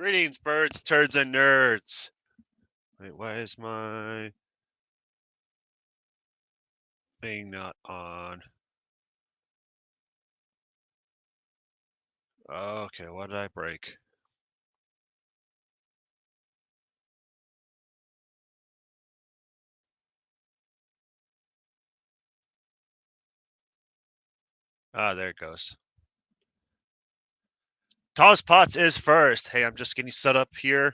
Greetings, birds, turds, and nerds. Wait, why is my thing not on? Okay, what did I break? Ah, there it goes. Thomas Potts is first. Hey, I'm just getting set up here.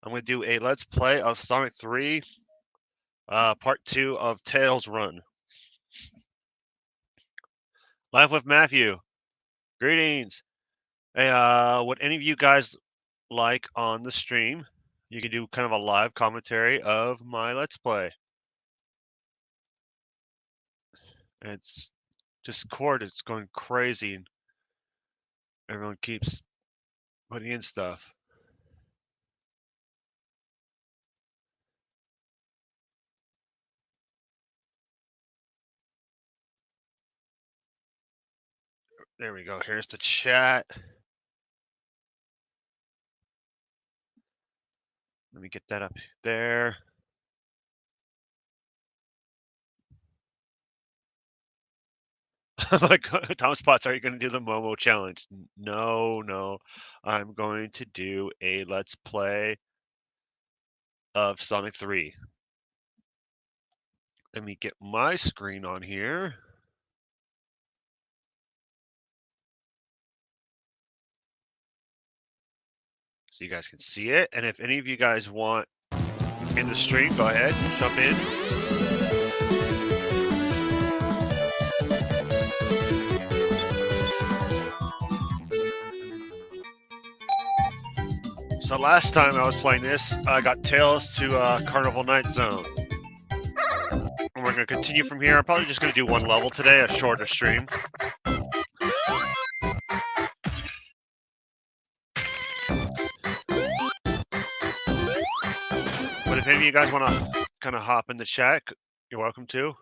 I'm going to do a Let's Play of Sonic 3, Part 2 of Tails Run. Live with Matthew. Greetings. Hey, would any of you guys like on the stream? You can do kind of a live commentary of my Let's Play. It's Discord, it's going crazy. And everyone keeps putting in stuff. There we go. Here's the chat. Let me get that up there. Like, Thomas Potts, are you going to do the Momo challenge? No. I'm going to do a Let's Play of Sonic 3. Let me get my screen on here. So you guys can see it. And if any of you guys want in the stream, go ahead, jump in. So last time I was playing this, I got Tails to Carnival Night Zone. And we're going to continue from here. I'm probably just going to do one level today, a shorter stream. But if any of you guys want to kind of hop in the chat, you're welcome to.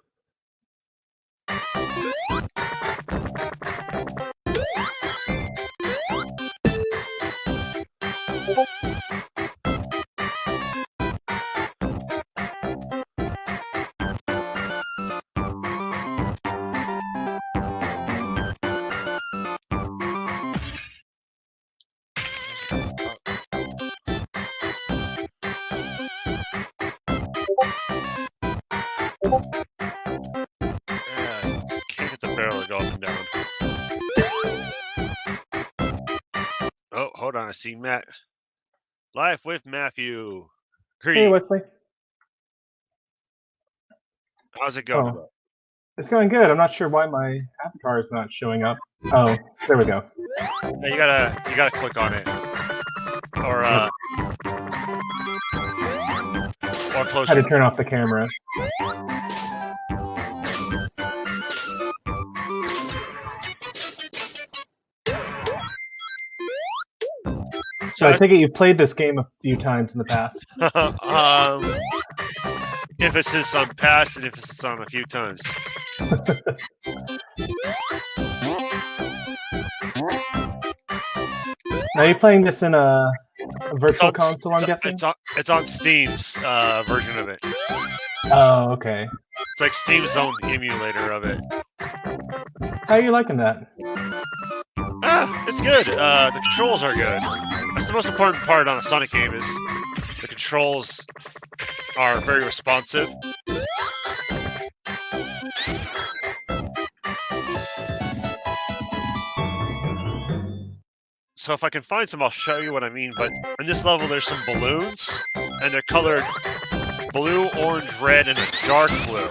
Can't get the barrel to go up and down. Oh, hold on. I see Matt. Live with Matthew. Hey, Wesley. How's it going? Oh, it's going good. I'm not sure why my avatar is not showing up. Oh, there we go. Yeah, you gotta click on it. Or close. I had to turn off the camera. So I take it you've played this game a few times in the past. Emphasis on past and emphasis on a few times. Now you're playing this in a virtual console, I'm guessing? It's on Steam's version of it. Oh, okay. It's like Steam's own emulator of it. How are you liking that? It's good. The controls are good. That's the most important part on a Sonic game is the controls are very responsive. So if I can find some, I'll show you what I mean. But in this level, there's some balloons, and they're colored blue, orange, red, and a dark blue.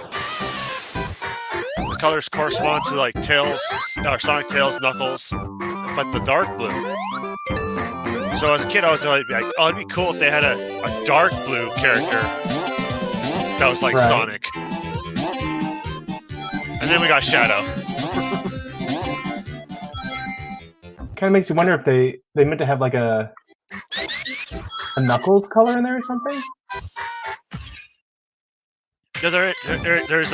The colors correspond to like Tails, or Sonic, Tails, Knuckles, but the dark blue. So as a kid, I was like, oh, it'd be cool if they had a dark blue character that was like Sonic. And then we got Shadow. Kind of makes you wonder if they meant to have like a Knuckles color in there or something. Yeah, there's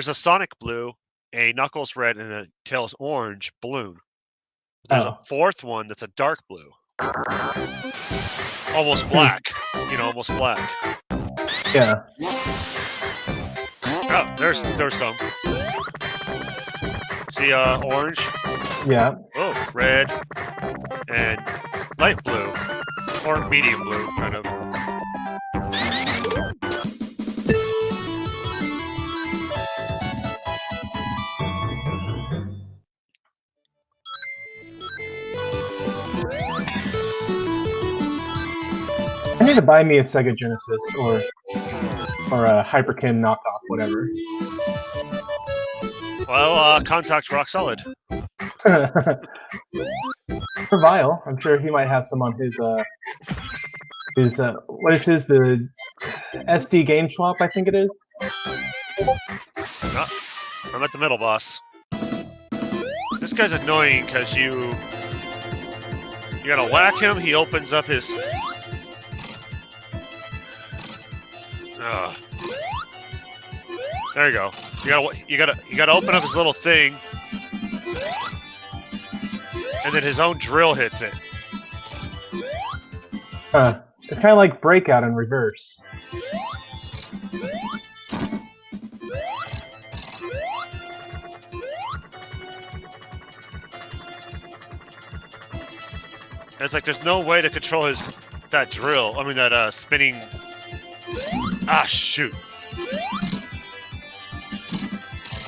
a Sonic blue, a Knuckles red, and a Tails orange balloon. There's a fourth one that's a dark blue. Almost black. You know, almost black. Yeah. Oh, there's some. See, orange. Yeah. Oh, red. And light blue. Or medium blue, kind of. I need to buy me a Sega Genesis or a Hyperkin knockoff, whatever. Well, contact Rock Solid. For Vile, I'm sure he might have some on his what is his, the SD Game Swap, I think it is. No, I'm at the middle boss. This guy's annoying because you gotta whack him. He opens up his. There you go. You gotta open up his little thing, and then his own drill hits it. It's kind of like Breakout in reverse. And it's like there's no way to control that drill. I mean that spinning. Ah, shoot.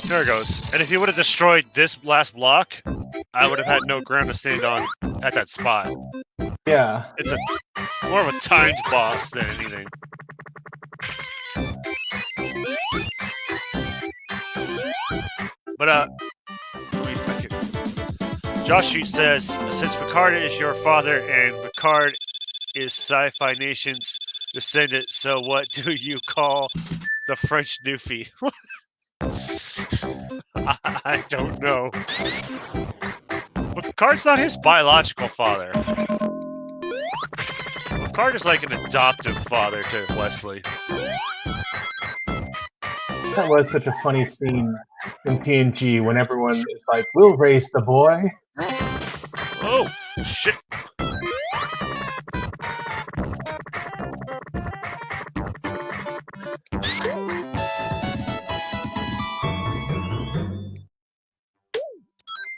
There it goes. And if he would have destroyed this last block, I would have had no ground to stand on at that spot. Yeah. It's more of a timed boss than anything. But Josh says, since Picard is your father and Picard is Sci-Fi Nation's descendant, so what do you call the French Newfie? I don't know. But Picard's not his biological father. Picard is like an adoptive father to Wesley. That was such a funny scene in TNG when everyone is like, "We'll raise the boy." Oh, shit.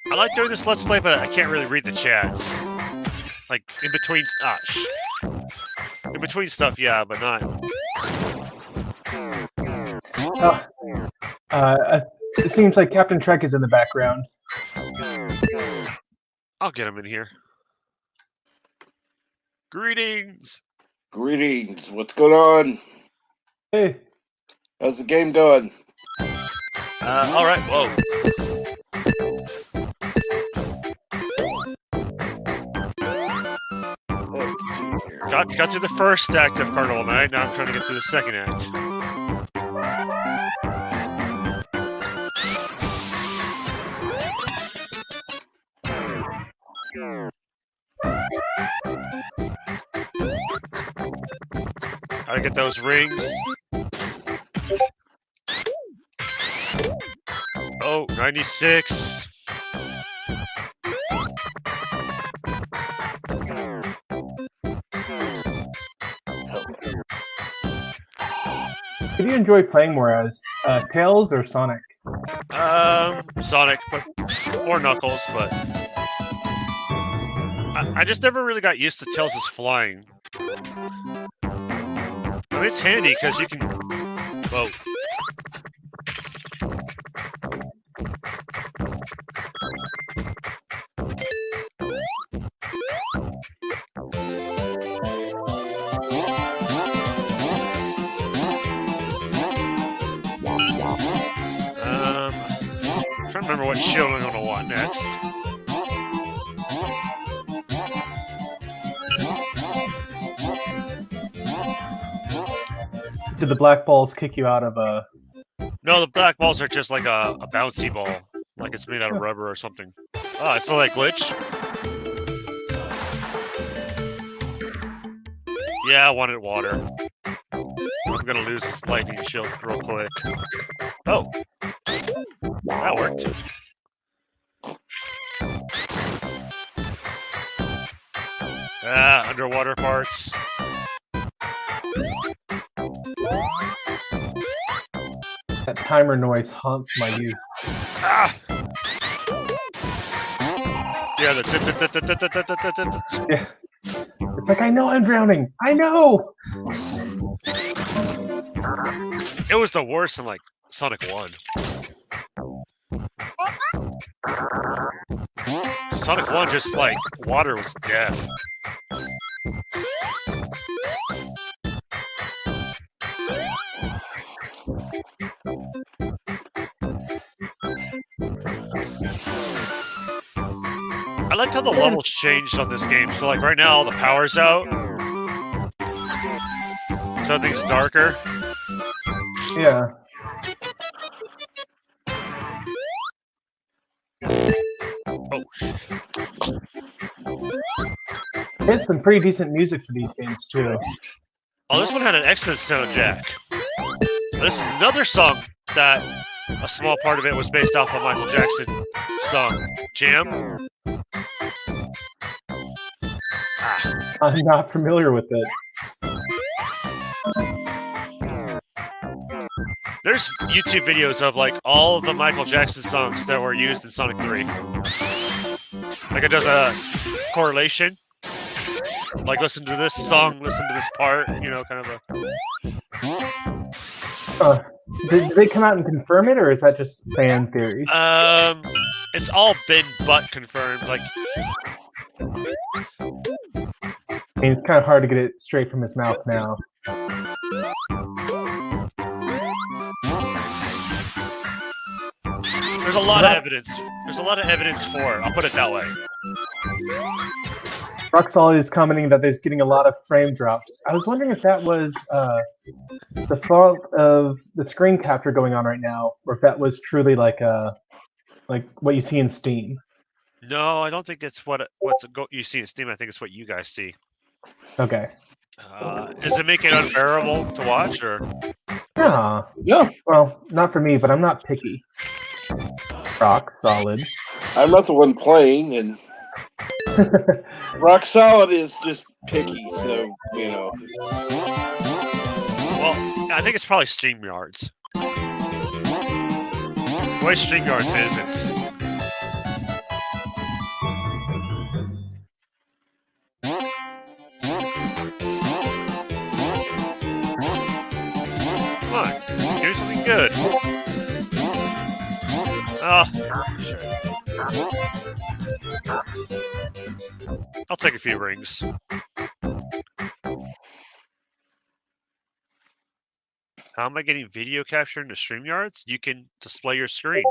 I like doing this Let's Play, but I can't really read the chats. Like, in between... Ah, in between stuff, yeah, but not... It seems like Captain Trek is in the background. I'll get him in here. Greetings! Greetings. What's going on? Hey. How's the game going? Alright, whoa. Let's see here. Got through the first act of Carnival Night, now I'm trying to get through the second act. Gotta get those rings. Oh, 96. Did you enjoy playing more as Tails or Sonic? Sonic, but or Knuckles, but I just never really got used to Tails' flying. I mean, it's handy because you can. Whoa. I'm trying to remember what shield I'm gonna want next. Did the black balls kick you out of a... No, the black balls are just like a bouncy ball. Like it's made out of rubber or something. Oh, I saw that glitch. Yeah, I wanted water. I'm gonna lose this lightning shield real quick. Oh! That worked. Ah, underwater parts. That timer noise haunts my youth. Ah! Yeah, the Yeah. It's like, I know I'm drowning. I know. It was the worst in like Sonic 1. Sonic 1 just like water was death. I liked how the levels changed on this game. So like right now all the power's out. So everything's darker. Yeah. Oh shit. It's some pretty decent music for these games too. Oh, this one had an excellent soundtrack. This is another song that a small part of it was based off of Michael Jackson song Jam. Ah, I'm not familiar with it. there's YouTube videos of like all of the Michael Jackson songs that were used in Sonic 3. Like it does a correlation. Like listen to this song, listen to this part, you know, kind of a. Did they come out and confirm it, or is that just fan theories? It's all been but confirmed. Like, I mean, it's kind of hard to get it straight from his mouth now. there's a lot of evidence. There's a lot of evidence for it. I'll put it that way. Rock Solid is commenting that there's getting a lot of frame drops. I was wondering if that was the fault of the screen capture going on right now, or if that was truly like what you see in Steam. No, I don't think it's what you see in Steam. I think it's what you guys see. Okay. Does it make it unbearable to watch, or? Yeah. Well, not for me, but I'm not picky. Rock Solid. I'm not the one playing, and Rock Solid is just picky, so, you know. Well, I think it's probably StreamYards. The way StreamYards is, it's. Come on, do something good. Oh, shit. I'll take a few rings. How am I getting video capture into StreamYards? You can display your screen.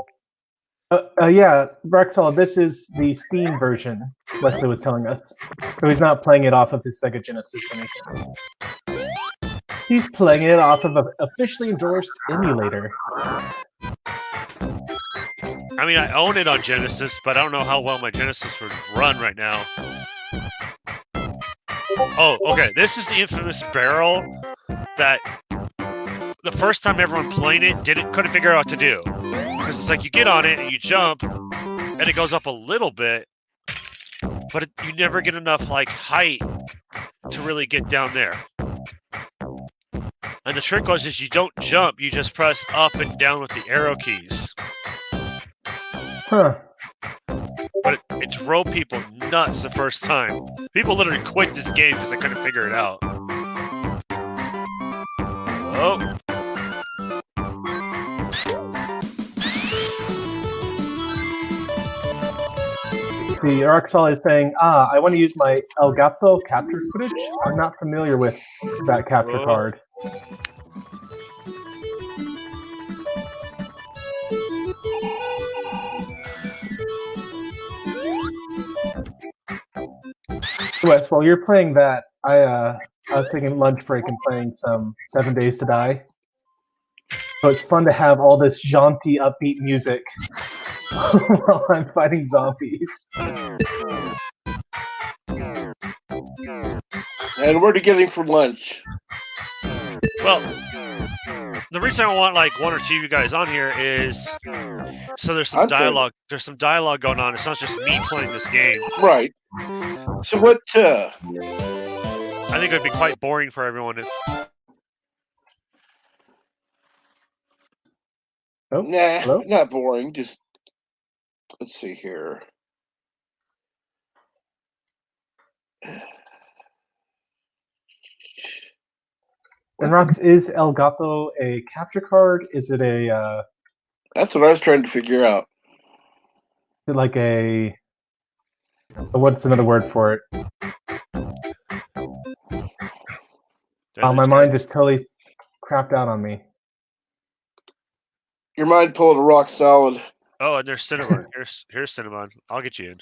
Yeah, Rock Solid, this is the Steam version, Wesley was telling us. So he's not playing it off of his Sega Genesis or anything. He's playing it off of an officially endorsed emulator. I mean, I own it on Genesis, but I don't know how well my Genesis would run right now. Oh, okay. This is the infamous barrel that the first time everyone playing it couldn't figure out what to do. Because it's like you get on it and you jump, and it goes up a little bit, but you never get enough like height to really get down there. And the trick is you don't jump, you just press up and down with the arrow keys. Huh. But it drove people nuts the first time. People literally quit this game because they couldn't figure it out. Oh. See, Rock Solid is saying, I want to use my Elgato capture footage. I'm not familiar with that capture Whoa. card. Wes, while you're playing that, I was taking lunch break and playing some 7 Days to Die. So it's fun to have all this jaunty, upbeat music while I'm fighting zombies. And where are you getting for lunch? Well, the reason I want like one or two of you guys on here is so there's some I'm saying- dialogue. There's some dialogue going on. It's not just me playing this game. Right. So what? I think it would be quite boring for everyone. Oh, Nah, hello? not boring. Just let's see here. And Rox, is El Gato a capture card? Is it a That's what I was trying to figure out. is it like a what's another word for it? My mind just totally crapped out on me. Your mind pulled a rock solid. Oh, and there's Cinnamon. Here's Cinnamon. I'll get you in.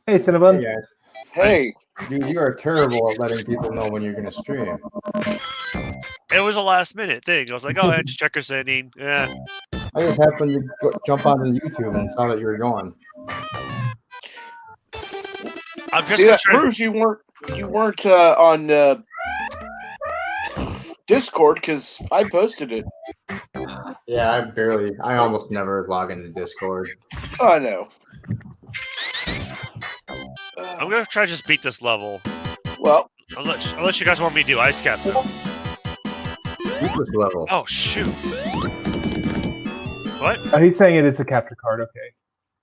Hey, Cinnabon. Hey, guys. Hey, Dude, you are terrible at letting people know when you're going to stream. It was a last minute thing. I was like, oh, I just check her sending. Yeah. I just happened to jump on YouTube and saw that you were going. I'm just see gonna that try. proves you weren't on Discord because I posted it. Yeah, I almost never log into Discord. Oh, I know. I'm gonna try to just beat this level. Well, Unless you guys want me to do Ice Captain. Beat this level. Oh shoot. What? Oh, he's saying it is a capture card. Okay.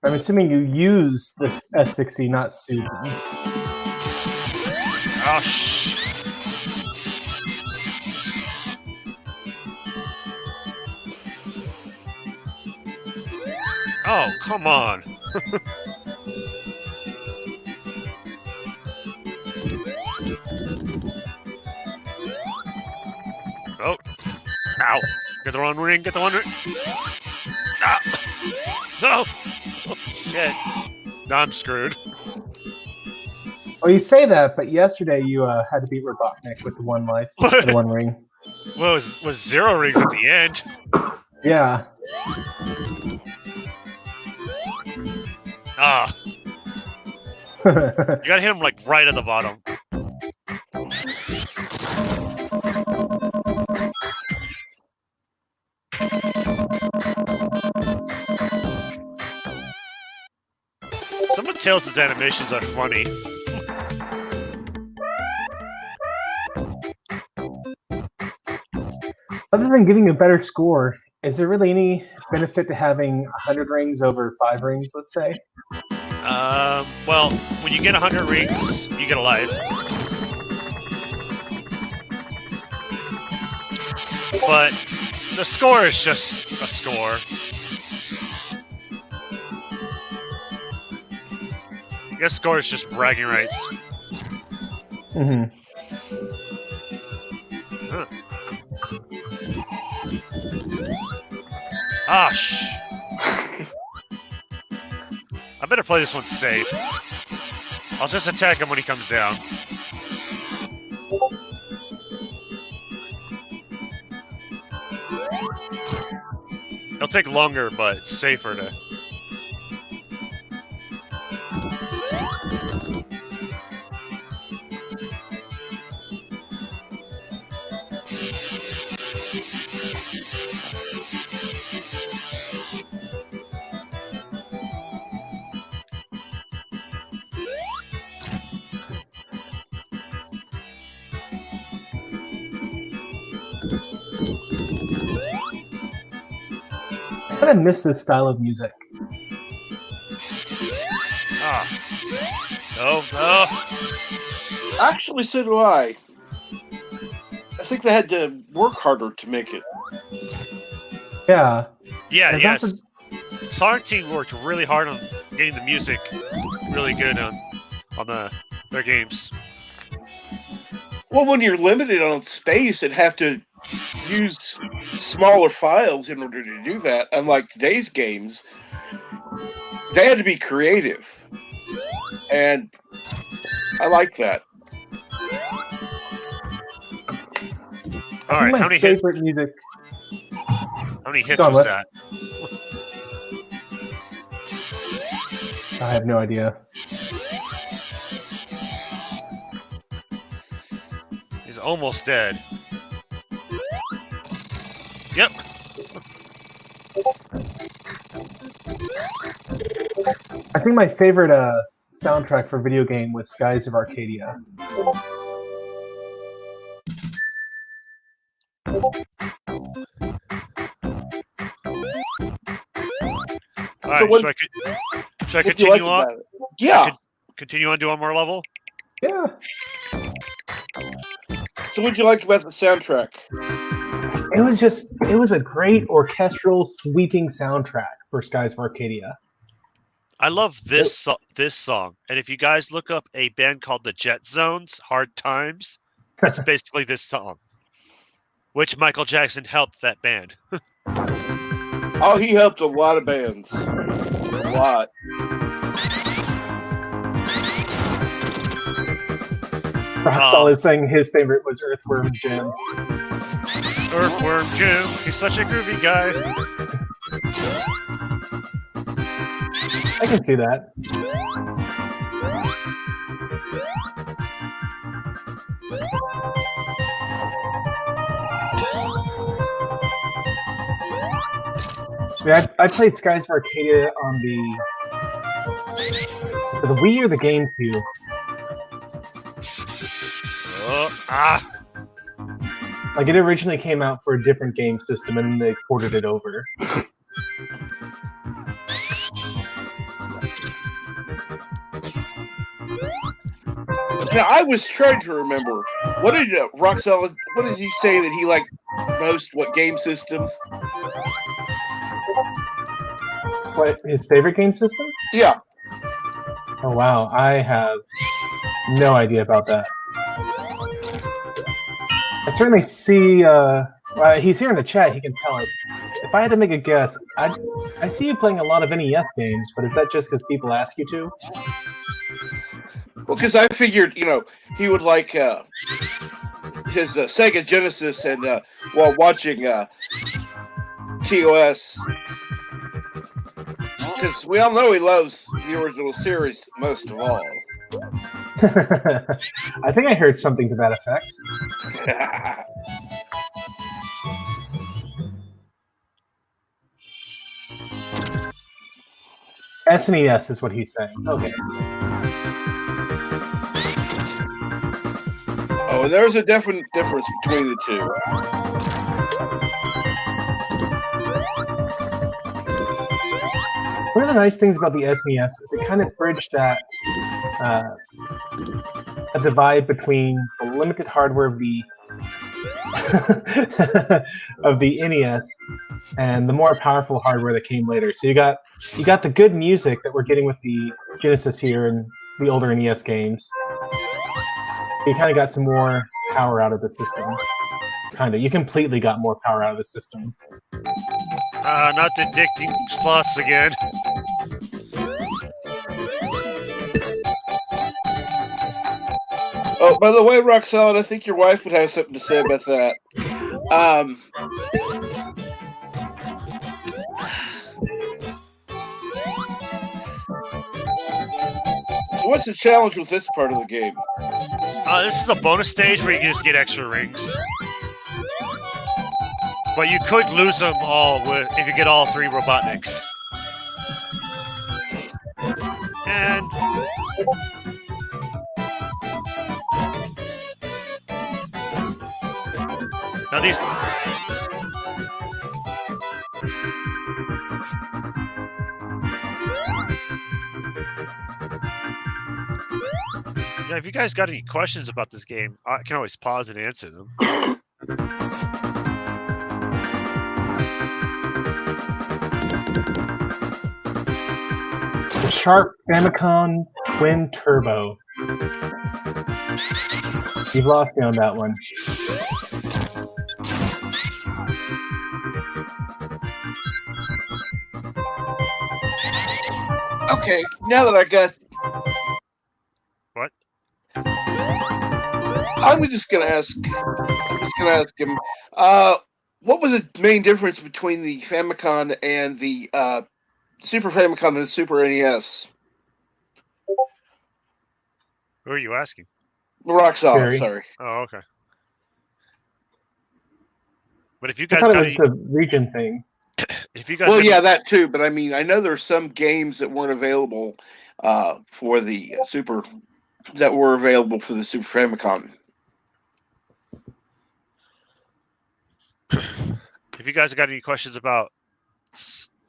I'm assuming you use this S60, not Susan. Oh sh. Oh, come on. Oh. Ow. Get the one ring, get the one ring. Ah. No! Oh, shit. Now I'm screwed. Oh, you say that, but yesterday you had to beat Robotnik with the one life, the one ring. Well, it was 0 rings at the end. Yeah. Ah. You gotta hit him like right at the bottom. Some of Tails' animations are funny. Other than getting a better score, is there really any benefit to having 100 rings over 5 rings, let's say? Well, when you get 100 rings, you get a life. But the score is just a score. I guess score is just bragging rights. Mm-hmm. Huh. Ah, shh. I better play this one safe. I'll just attack him when he comes down. It'll take longer, but it's safer to... I kind of miss this style of music. Ah. No, no. actually, so do I. I think they had to work harder to make it. Yeah. Yeah, And yes. that's Sonic Team worked really hard on getting the music really good on their games. Well, when you're limited on space and have to use smaller files in order to do that, unlike today's games, they had to be creative. And I like that. All I right, think how my many hits? favorite music. How many hits Go on, was what? that? I have no idea. He's almost dead. Yep. I think my favorite soundtrack for video game was Skies of Arcadia. All right. what- should I What do you continue like on? about it? Yeah. Continue on to one more level. Yeah, So what'd you like about the soundtrack? it was a great orchestral sweeping soundtrack for Skies of Arcadia. I love this song, and if you guys look up a band called the Jet Zones, "Hard Times," it's basically this song, which Michael Jackson helped that band. Oh, he helped a lot of bands. A lot. Roxall is saying his favorite was Earthworm Jim. Earthworm Jim, he's such a groovy guy. I can see that. Yeah, I played Skies of Arcadia on the Wii or the GameCube. Ah, Like it originally came out for a different game system, and they ported it over. Now I was trying to remember. What did Roxella? What did he say that he liked most? What game system? What, his favorite game system? Yeah. Oh wow, I have no idea about that. I certainly see. He's here in the chat. He can tell us. If I had to make a guess, I see you playing a lot of NES games, but is that just because people ask you to? Well, because I figured, he would like his Sega Genesis, and while watching TOS, because we all know he loves the original series most of all. I think I heard something to that effect. SNES is what he's saying. Okay. Oh, there's a definite difference between the two. One of the nice things about the SNES is it kind of bridged that a divide between the limited hardware of the of the NES and the more powerful hardware that came later. So you got the good music that we're getting with the Genesis here and the older NES games. You kind of got some more power out of the system. Kind of. You completely got more power out of the system. not the addicting sloths again. Oh, by the way, Roxanne, I think your wife would have something to say about that. So what's the challenge with this part of the game? This is a bonus stage where you can just get extra rings. But you could lose them all if you get all 3 Robotniks. And now these. Yeah, if you guys got any questions about this game, I can always pause and answer them. The Sharp Famicom Twin Turbo. You've lost me on that one. Okay, now that I got... What? I'm just gonna ask him, what was the main difference between the Famicom and the Super Famicom and the Super NES? Who are you asking? Roxanne, Barry. sorry. Oh, okay. But if you I guys thought it got was any, the region thing. if you guys Well, got yeah, any- that too. But I mean, I know there's some games that weren't available for the Super that were available for the Super Famicom. if you guys got any questions about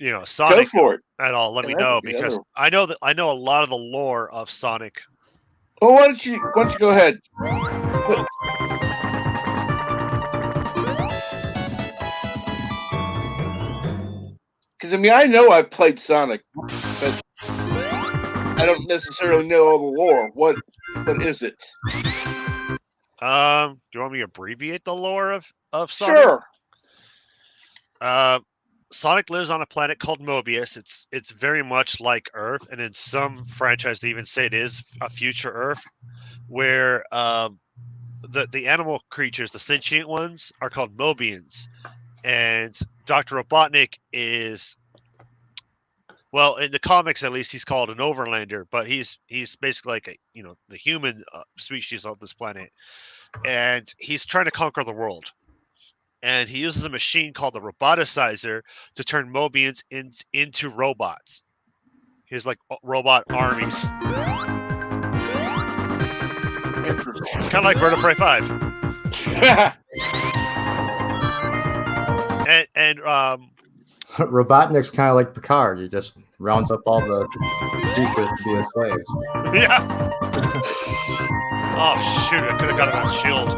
Go Sonic for it. at all, let me And that know would be because other- I know a lot of the lore of Sonic. Well, why don't you go ahead? Because I mean, I know I've played Sonic, but I don't necessarily know all the lore. What is it? Do you want me to abbreviate the lore of Sonic? Sure. Sonic lives on a planet called Mobius. It's very much like Earth, and in some franchise they even say it is a future Earth, where the animal creatures, the sentient ones, are called Mobians, and Dr. Robotnik is, well, in the comics at least, he's called an Overlander, but he's basically like the human species of this planet, and he's trying to conquer the world. And he uses a machine called the Roboticizer to turn Mobians into robots. His like robot armies, Interesting. kind of like Bird of Prey 5. And Robotnik's kind of like Picard. He just rounds up all the creatures to be his slaves. yeah. Oh shoot! I could have got him on Shield.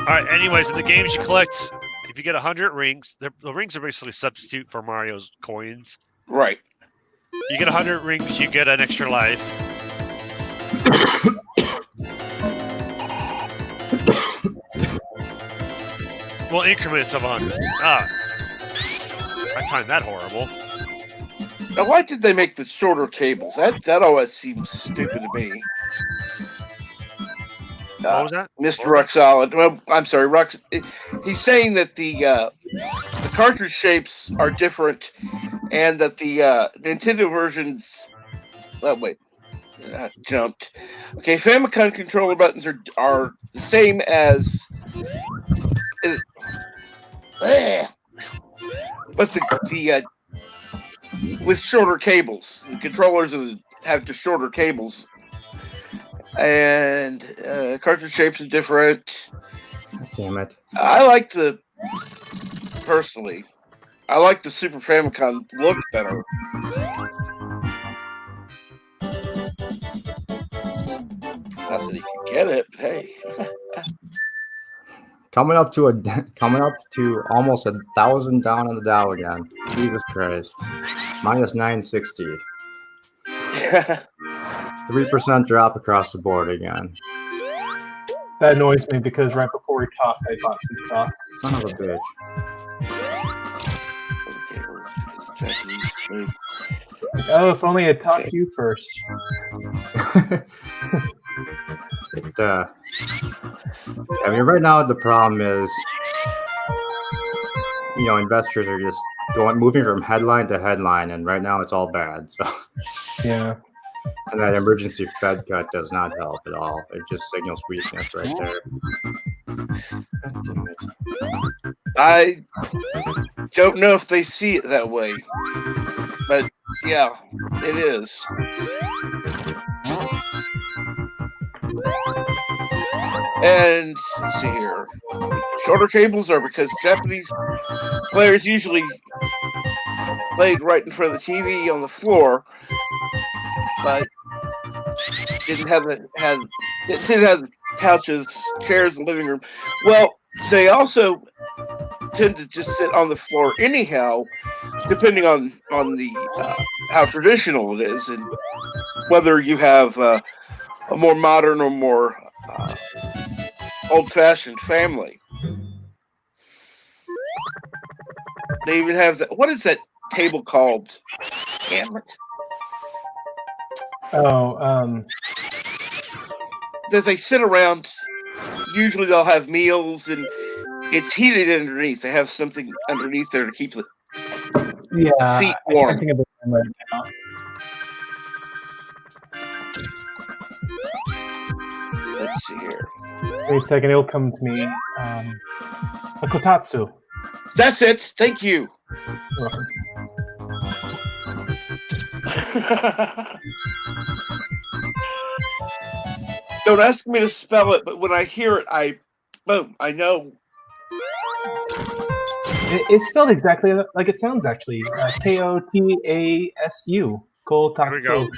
All right. Anyways, in the games you collect, if you get 100 rings, the rings are basically substitute for Mario's coins. Right. You get 100 rings, you get an extra life. Well, increments of 100. I timed that horrible. Now, why did they make the shorter cables? That always seems stupid to me. What was that? Mr. Ruxolid. Well, I'm sorry, Rux. He's saying that the cartridge shapes are different, and that the Nintendo versions. Oh wait, I jumped. Okay, Famicom controller buttons are the same as. But the with shorter cables, the controllers have the shorter cables. And cartridge shapes are different. Damn it. I like personally, I like the Super Famicom look better. Not that he could get it, but hey. Coming up to almost 1,000 down on the Dow again. Jesus Christ. Minus 960. 3% drop across the board again. That annoys me because right before we talked, I bought some stock. Son of a bitch. Oh, if only I talked to you first. I mean, right now the problem is, investors are just moving from headline to headline, and right now it's all bad. So, Yeah. and that emergency Fed cut does not help at all. It just signals weakness right there. God damn it. I don't know if they see it that way, but yeah, it is. And let's see here. Shorter cables are because Japanese players usually played right in front of the TV on the floor, but didn't have the couches, chairs in the living room. Well, they also tend to just sit on the floor anyhow, depending on the how traditional it is and whether you have a more modern or more old-fashioned family. They even have what is that table called? Damn it. Oh, As they sit around, usually they'll have meals and it's heated underneath. They have something underneath there to keep the yeah. feet I warm. can't think of the name right now. Let's see here. Wait a second, it'll come to me. A kotatsu. That's it. Thank you. You're welcome. Don't ask me to spell it, but when I hear it, I know. It's spelled exactly like it sounds, actually. Kotasu. Here we go. Kotatsu.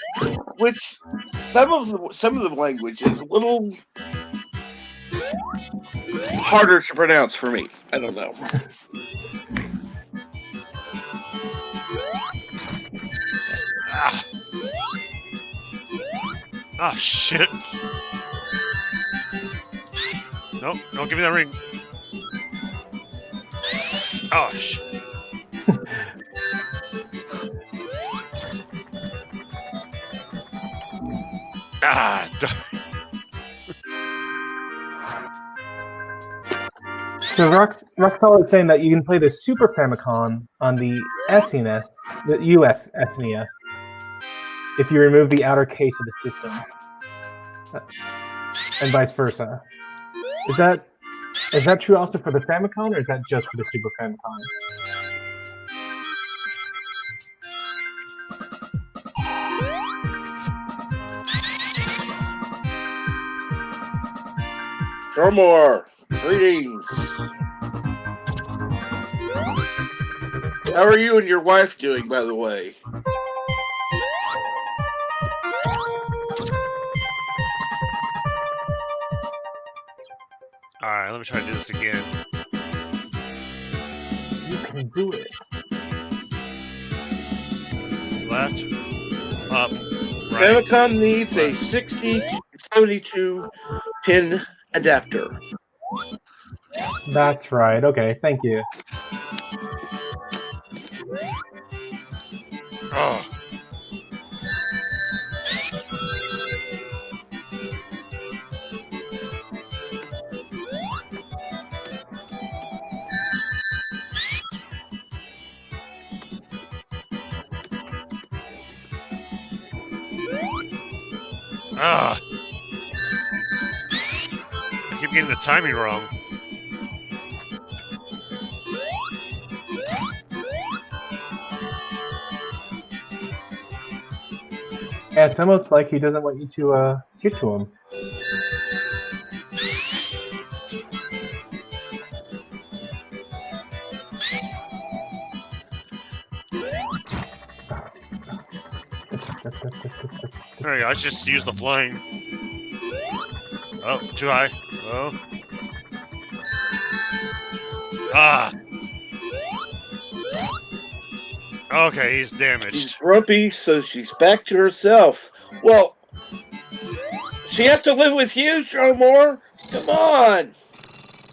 Which some of the language is a little harder to pronounce for me. I don't know. Ah, shit. Nope, don't give me that ring. Oh, shit. So Roxol is saying that you can play the Super Famicom on the SNES, the US SNES, if you remove the outer case of the system, and vice versa. Is that true also for the Famicom, or is that just for the Super Famicom? Dromore, greetings. How are you and your wife doing, by the way? Alright, let me try to do this again. You can do it. Left, up, right. Famicom needs a 60-72 pin adapter. That's right. Okay, thank you. Oh. Ah. I keep getting the timing wrong. Yeah, it's almost like he doesn't want you to get to him. There you go, let's just use the flying. Oh, too high. Oh. Ah. Okay, he's damaged. She's grumpy, so she's back to herself. Well, she has to live with you, Dromore. Come on.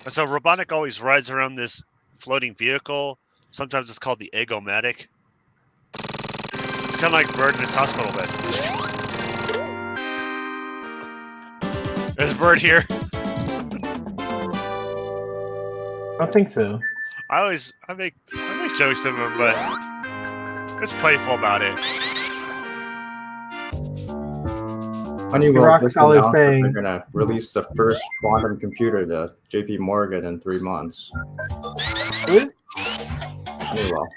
So Robotnik always rides around this floating vehicle. Sometimes it's called the Egomatic. It's kind of like Bird in his hospital bed. There's Bird here. I don't think so. I make jokes of him, but it's playful about it. Honeywell Rock just Solid announced that saying- they're gonna release the first quantum computer to JP Morgan in 3 months. Really? Honeywell.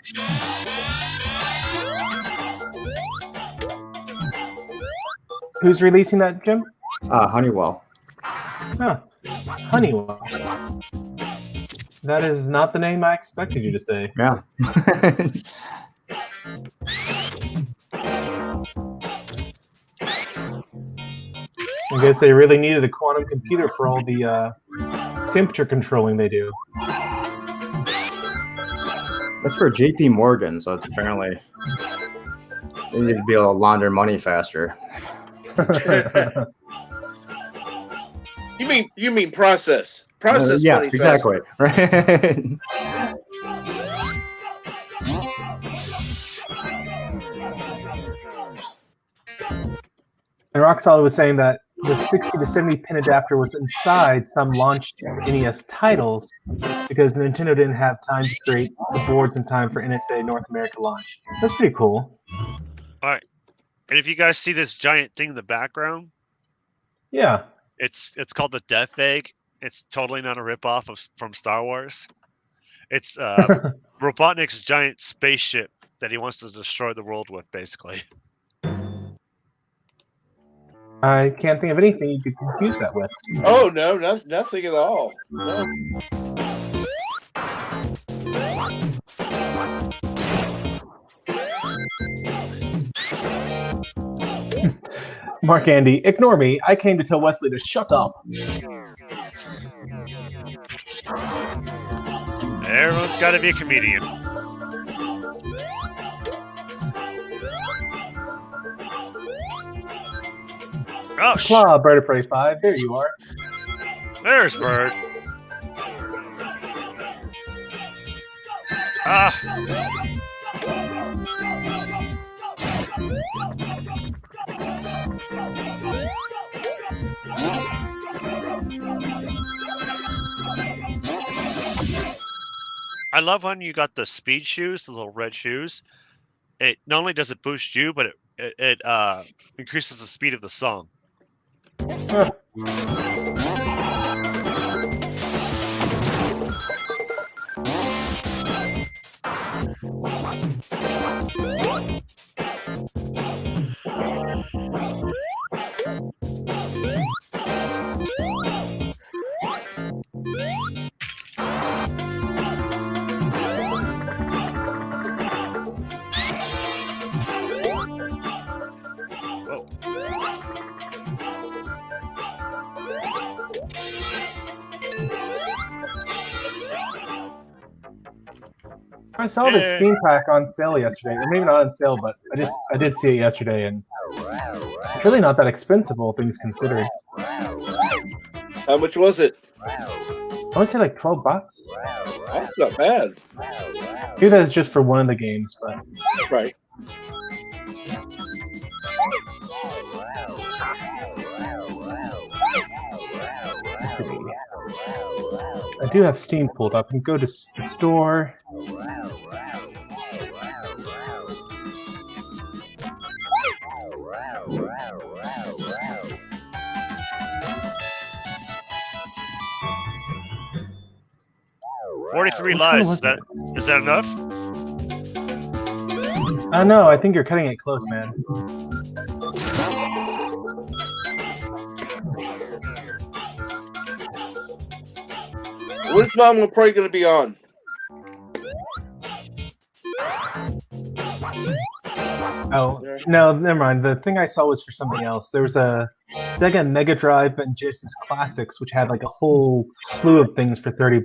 Who's releasing that, Jim? Honeywell. Huh. Honeywell. That is not the name I expected you to say. Yeah. I guess they really needed a quantum computer for all the temperature controlling they do. That's for JP Morgan, so it's apparently they need to be able to launder money faster. You mean process? Process yeah, money exactly. Right. And Rock Solid was saying that the 60 to 70 pin adapter was inside some launched NES titles because Nintendo didn't have time to create the boards in time for NSA North America launch. That's pretty cool. Alright. And if you guys see this giant thing in the background, Yeah. It's called the Death Egg. It's totally not a ripoff from Star Wars. It's Robotnik's giant spaceship that he wants to destroy the world with, basically. I can't think of anything you could confuse that with. Oh no, nothing at all. No. Mark Andy, ignore me. I came to tell Wesley to shut up. Everyone's got to be a comedian. Oh, Claw, Bird of Prey 5. There you are. there's Bird. Ah. I love when you got the speed shoes, the little red shoes. It not only does it boost you, but it increases the speed of the song. Huh. I saw this Steam Pack on sale yesterday. Or maybe not on sale, but I did see it yesterday, and it's really not that expensive, all things considered. How much was it? I would say like $12. That's not bad. Maybe that is just for one of the games, but Right. I do have Steam pulled up and go to the store. $43 Which one lives. was Is that enough? No, I think you're cutting it close, man. When's Mama Prey going to be on? Oh, no, never mind. The thing I saw was for something else. There was a Sega Mega Drive and Genesis Classics, which had like a whole slew of things for $30.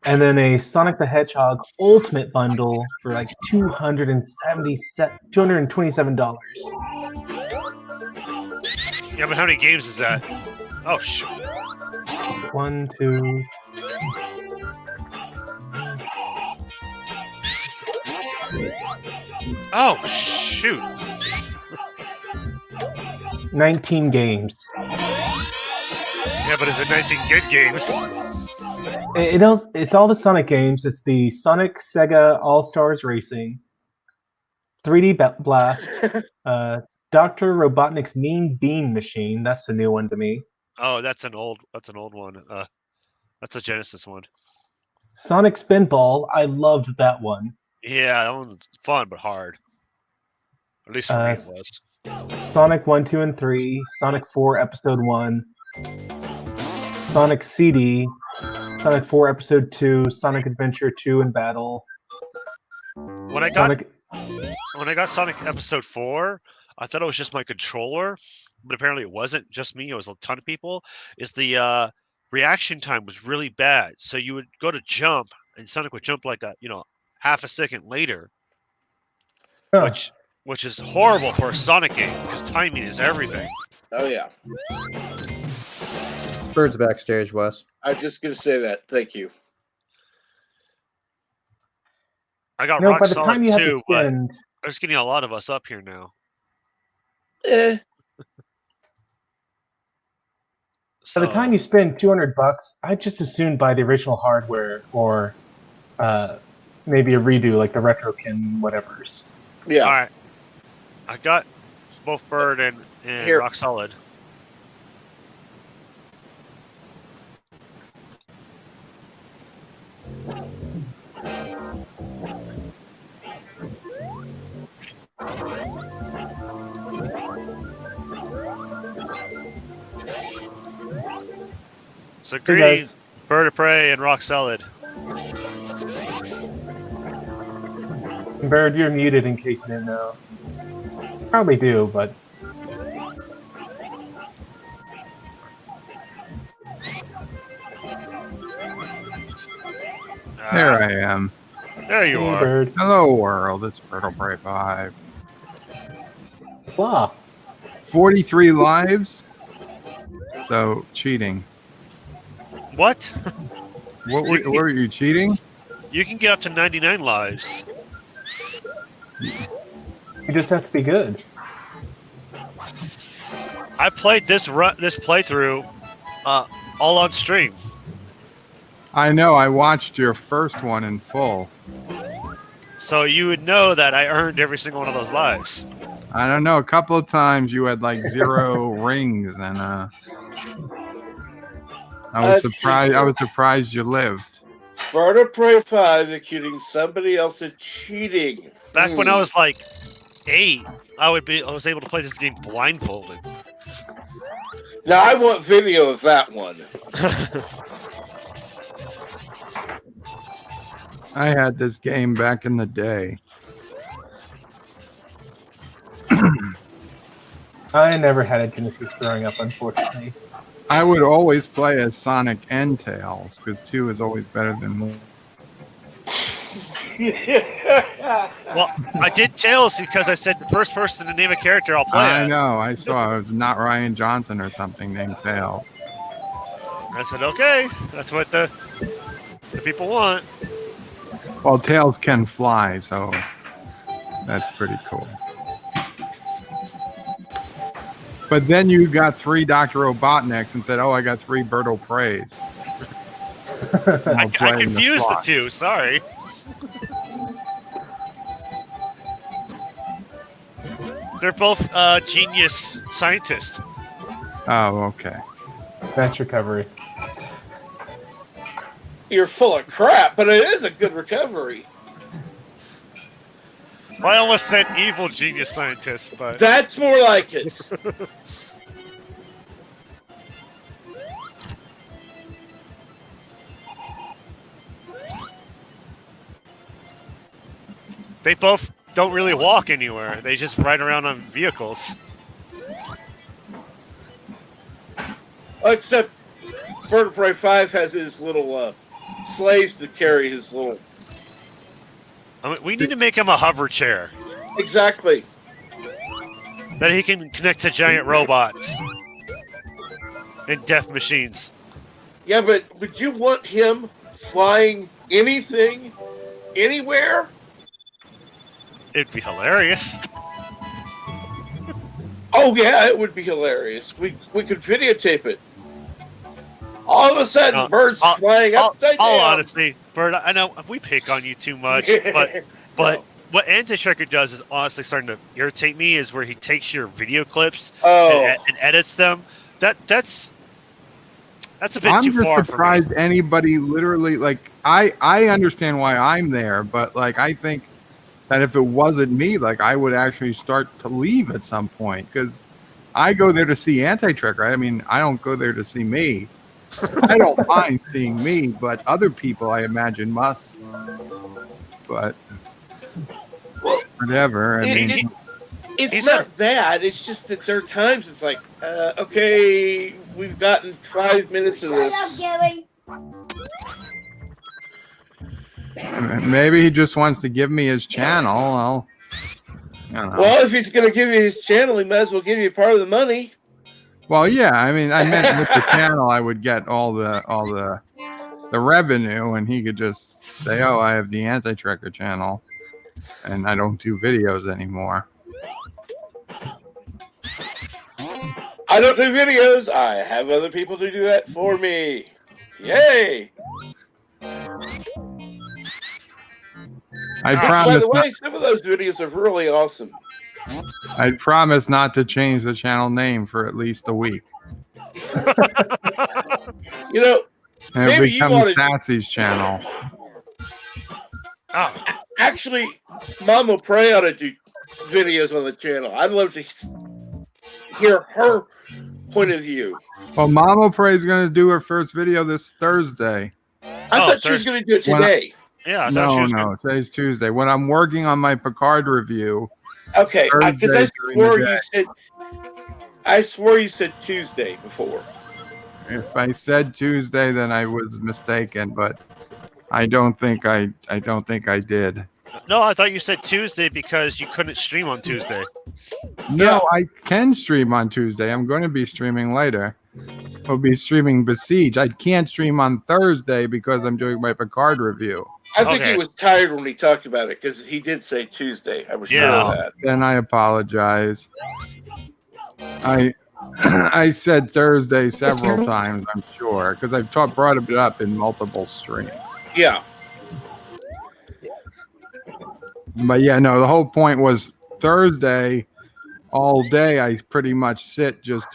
And then a Sonic the Hedgehog Ultimate Bundle for like $227. Yeah, but how many games is that? Oh, shoot. 1, 2. Oh, shoot. 19 games. Yeah, but is it 19 good games? It's all the Sonic games. It's the Sonic Sega All Stars Racing, 3D Blast, Dr. Robotnik's Mean Bean Machine. That's a new one to me. Oh, that's an old one. That's a Genesis one. Sonic Spinball. I loved that one. Yeah, that one's fun but hard. At least for me it was. Sonic 1, 2, and 3. Sonic 4 Episode 1. Sonic CD. Sonic 4 Episode 2. Sonic Adventure 2 in Battle. When I got Sonic Episode 4, I thought it was just my controller, but apparently it wasn't just me. It was a ton of people. The reaction time was really bad. So you would go to jump, and Sonic would jump like half a second later, which is horrible for a Sonic game because timing is everything. Oh yeah. Bird's backstage, Wes. I was just going to say that. Thank you. I got by Rock the Solid time you have to too, but spend, there's getting a lot of us up here now. by the time you spend $200, I'd just as soon buy the original hardware or maybe a redo like the Retrokin whatever's. Yeah. All right. I got both Bird and Here. Rock Solid. So Hey, greetings, guys. Bird of Prey and Rock Solid. Bird, you're muted in case you didn't know. Probably do, but There I am. There you hey, are. Bird. Hello, world. It's Birtle Prey 5. Blah. 43 lives. So, cheating. What? What were you cheating? You can get up to 99 lives. You just have to be good. I played this playthrough all on stream. I know. I watched your first one in full. So you would know that I earned every single one of those lives. I don't know. A couple of times you had like 0 rings, and I was Let's surprised. see. I was surprised you lived. Bird of Prey 5 accusing somebody else of cheating. Back when I was like 8, I was able to play this game blindfolded. Now I want video of that one. I had this game back in the day. I never had a Genesis growing up, unfortunately. I would always play as Sonic and Tails because 2 is always better than 1. Well, I did Tails because I said the first person to name a character I'll play I as. know. I saw it was not Ryan Johnson or something named Tails. I said, okay, that's what the people want. Well, Tails can fly, so that's pretty cool. But then you got 3 Dr. Robotniks and said, oh, I got 3 Birdo Preys. I confused the two, sorry. They're both genius scientists. Oh, okay. That's recovery. You're full of crap, but it is a good recovery. Well, I almost said evil genius scientists, but That's more like it. they both don't really walk anywhere. They just ride around on vehicles. Except Bird of Prey 5 has his little slaves to carry his little... I mean, we need to make him a hover chair Exactly. that he can connect to giant robots and death machines. Yeah, but would you want him flying anything, anywhere? It'd be hilarious. Oh yeah, it would be hilarious. We could videotape it. All of a sudden, birds flying upside down. All honesty, Bird, I know we pick on you too much, but No. what Anti-Tracker does is honestly starting to irritate me. Is where he takes your video clips Oh, and edits them. That's a bit I'm too just far for me. surprised anybody literally, like, I understand why I'm there, but, like, I think that if it wasn't me, like, I would actually start to leave at some point because I go there to see Anti-Tracker. I mean, I don't go there to see me. I don't mind seeing me, but other people, I imagine, must. But whatever. I mean, it's he's not that. It's just that there are times it's like, okay, we've gotten 5 minutes of this. maybe he just wants to give me his channel. I don't know. Well, if he's going to give you his channel, he might as well give you part of the money. Well, yeah. I mean, I meant with the channel, I would get all the revenue, and he could just say, "Oh, I have the Anti-Tracker channel, and I don't do videos anymore." I don't do videos. I have other people to do that for me. Yay! I By promise. the way, some of those videos are really awesome. I promise not to change the channel name for at least a week. You know, And Maybe it you becomes ought to- Sassy's channel. Oh, actually, Mama Prey ought to do videos on the channel. I'd love to hear her point of view. Well, Mama Prey is going to do her first video this Thursday. I Oh, thought she was going to do it When I- today. Yeah, I thought she No, was no, today's Tuesday. When I'm working on my Picard review, Okay, because I Thursday during the swore day. you said. I swore you said Tuesday before. if I said Tuesday, then I was mistaken. But I don't think I did. No, I thought you said Tuesday because you couldn't stream on Tuesday. No, I can stream on Tuesday. I'm going to be streaming later. I'll be streaming Besiege. I can't stream on Thursday because I'm doing my Picard review. I think Okay. he was tired when he talked about it because he did say Tuesday. I was sure Yeah. of that. Then I apologize. I said Thursday several times, I'm sure, because I've brought it up in multiple streams. Yeah. But yeah, no, the whole point was Thursday all day. I pretty much sit just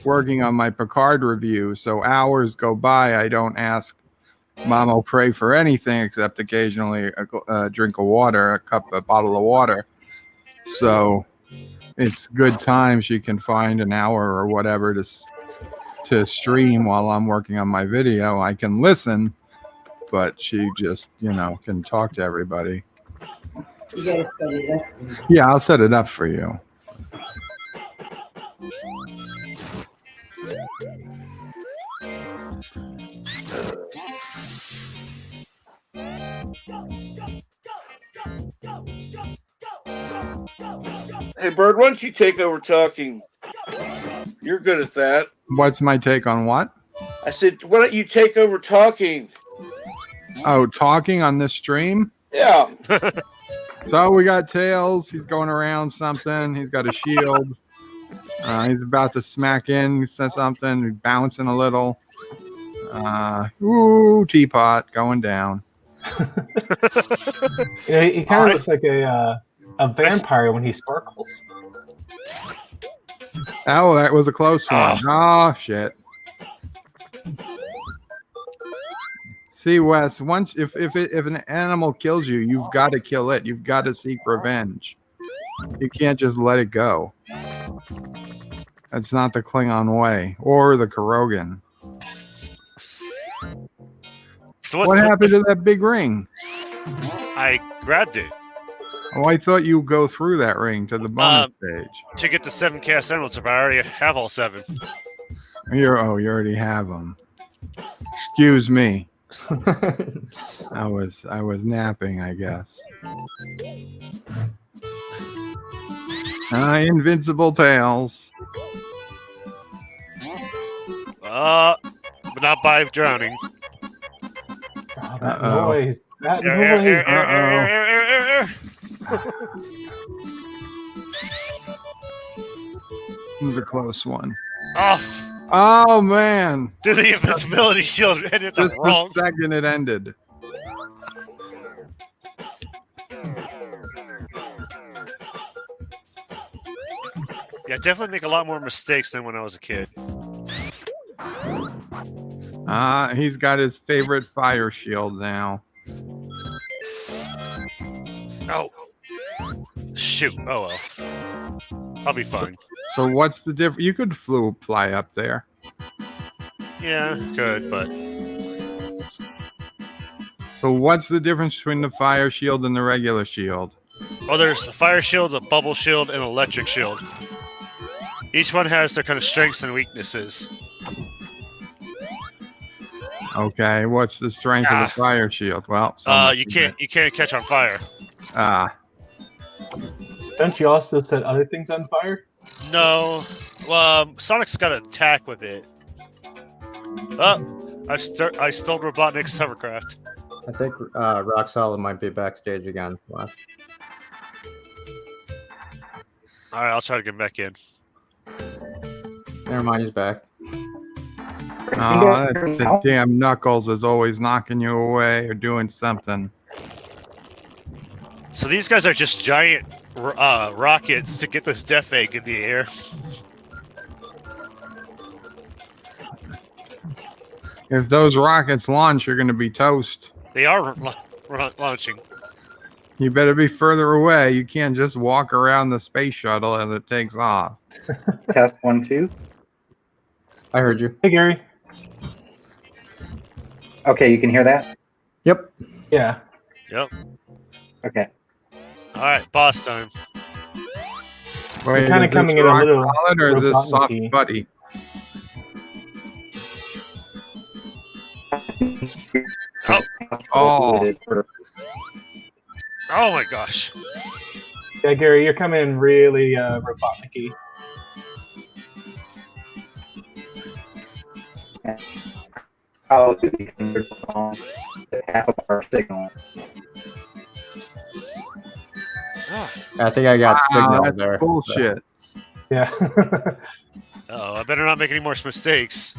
working on my Picard review. So hours go by. I don't ask Mama Pray for anything except occasionally a drink of water, a bottle of water. So it's good time she can find an hour or whatever to stream while I'm working on my video. I can listen, but she just, can talk to everybody. Yeah, I'll set it up for you. Hey, Bird, why don't you take over talking? You're good at that. What's my take on what? I said, why don't you take over talking? Oh, talking on this stream? Yeah. So we got Tails. He's going around something. He's got a shield. He's about to smack in. He says something. He's bouncing a little. Ooh, teapot going down. He kind of looks like a vampire when he sparkles. Oh, that was a close one. Oh, shit. See, Wes, once if an animal kills you, you've got to kill it. You've got to seek revenge. You can't just let it go. That's not the Klingon way or the Kurogan. So What happened to that big ring? I grabbed it Oh, I thought you go through that ring to the bonus stage. to get the 7 cast emeralds. If I already have all 7. You already have them. Excuse me. I was napping, I guess. Invincible Tails. But not by drowning. Oh, that Uh-oh. noise. That Err, noise. err, err, err, err, err, err. It was a close one. Oh, Oh man! did the invincibility shield ended Just the wrong? the second it ended. Yeah, definitely make a lot more mistakes than when I was a kid. He's got his favorite fire shield now. Oh, shoot! Oh well, I'll be fine. So what's the difference? You could fly up there. Yeah, good, but So what's the difference between the fire shield and the regular shield? oh, there's a fire shield, a bubble shield, and an electric shield. Each one has their kind of strengths and weaknesses. Okay, what's the strength of the fire shield? Well, You can't catch on fire. Don't you also set other things on fire? No, Sonic's got an attack with it. Oh, I stole Robotnik's hovercraft. I think Rock Solid might be backstage again. Watch. All right, I'll try to get back in. Never mind, he's back. Oh, that damn Knuckles is always knocking you away or doing something. So these guys are just giant rockets to get this death egg in the air. If those rockets launch, you're going to be toast. They are launching. You better be further away. You can't just walk around the space shuttle as it takes off. Test 1, 2. I heard you. Hey, Gary. Okay, you can hear that? Yep. Yeah. Okay. All right, boss time. Wait, kinda is this coming in a rock little solid or is this soft Robotnik-y. buddy? Oh, Oh my gosh. Yeah, Gary, you're coming in really Robotnik-y. Oh, you can hear the phone. Half of our signal. Oh, I think I got wow, signal that's there. bullshit. Yeah. I better not make any more mistakes.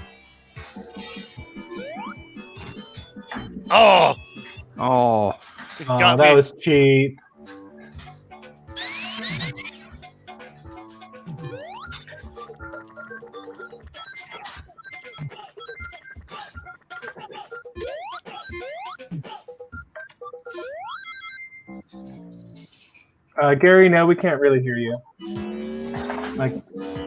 Oh, Oh, it Oh, got that me. was cheap. Gary, no, we can't really hear you. Like,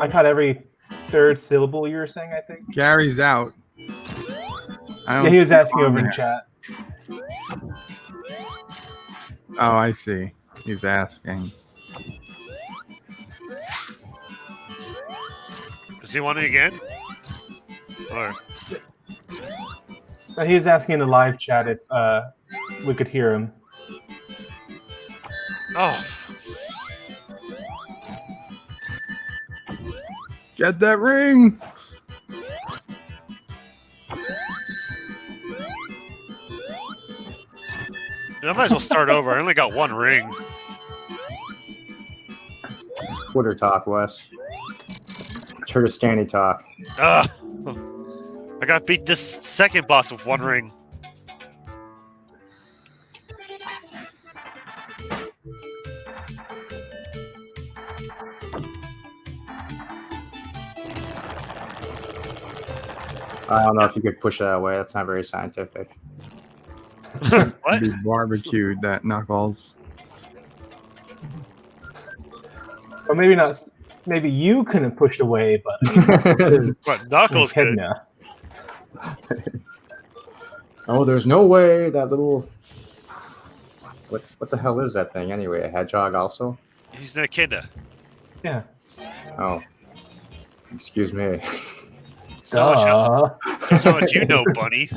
I caught every third syllable you were saying, I think. Gary's out. I Yeah, don't he was see asking him over in there. chat. Oh, I see. He's asking. Does he want it again? Or He was asking in the live chat if we could hear him. oh, Get that ring. I might as well start over. I only got one ring. Twitter talk, Wes. Turkestani talk. Ugh. I got beat this second boss with one ring. I don't know if you could push that away. That's not very scientific. What? Be barbecued, that Knuckles. Or maybe not. Maybe you couldn't push away, but it's What? Knuckles could. Echidna. Oh, there's no way that little. What the hell is that thing anyway? A hedgehog also? He's an echidna. Yeah. Oh. Excuse me. So much, Duh. so much you know, Bunny.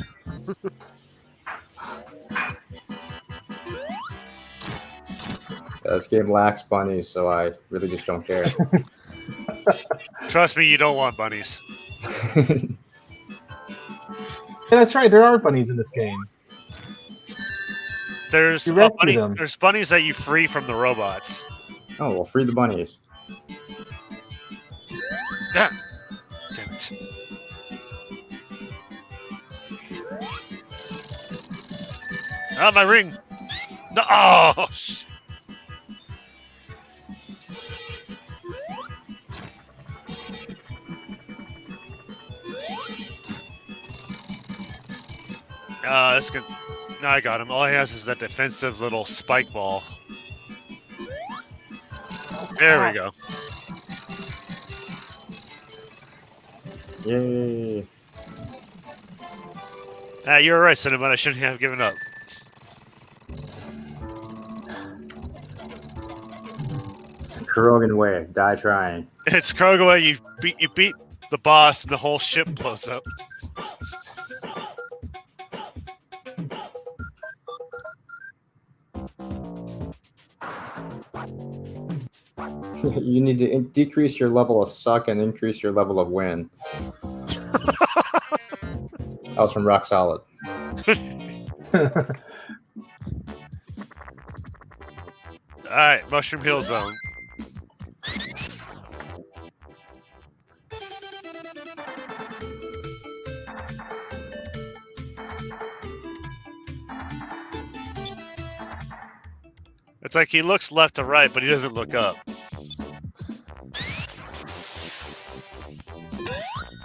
This game lacks bunnies, so I really just don't care. Trust me, you don't want bunnies. Yeah, that's right. There are bunnies in this game. There's You a rescue bunny. them. There's bunnies that you free from the robots. Oh, well, free the bunnies. Yeah. Damn it. Ah, my ring. No. Oh. That's good. No, I got him. All he has is that defensive little spike ball. There we go. Yay. You're right, Cinnamon. I shouldn't have given up. Kurogan way. Die trying. It's Krogoa. You beat the boss, and the whole ship blows up. You need to decrease your level of suck and increase your level of win. That was from Rock Solid. All right, Mushroom Hill Zone. It's like he looks left to right, but he doesn't look up.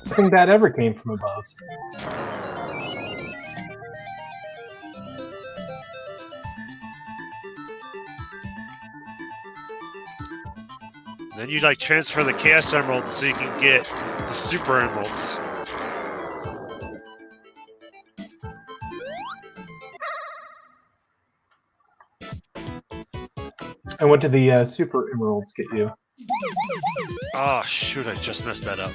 Nothing bad ever came from above. Then you like transfer the Chaos Emeralds so you can get the Super Emeralds. And what did the Super Emeralds get you? Oh shoot! I just messed that up.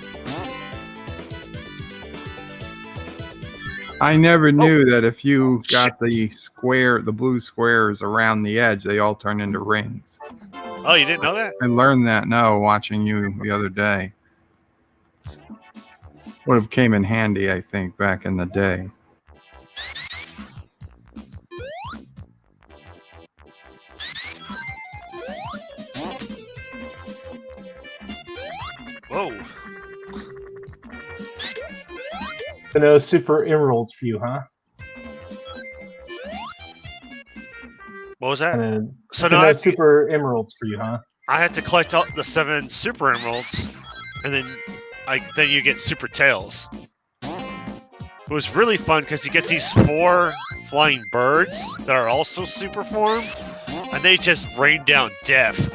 I never knew that if you got the blue squares around the edge, they all turn into rings. Oh, you didn't know that? I learned that watching you the other day. Would have came in handy, I think, back in the day. Whoa! So no Super Emeralds for you, huh? What was that? And then, So so now no Super Emeralds for you, huh? I had to collect all the 7 Super Emeralds, and then you get Super Tails. It was really fun because you get these 4 flying birds that are also super form, and they just rain down death.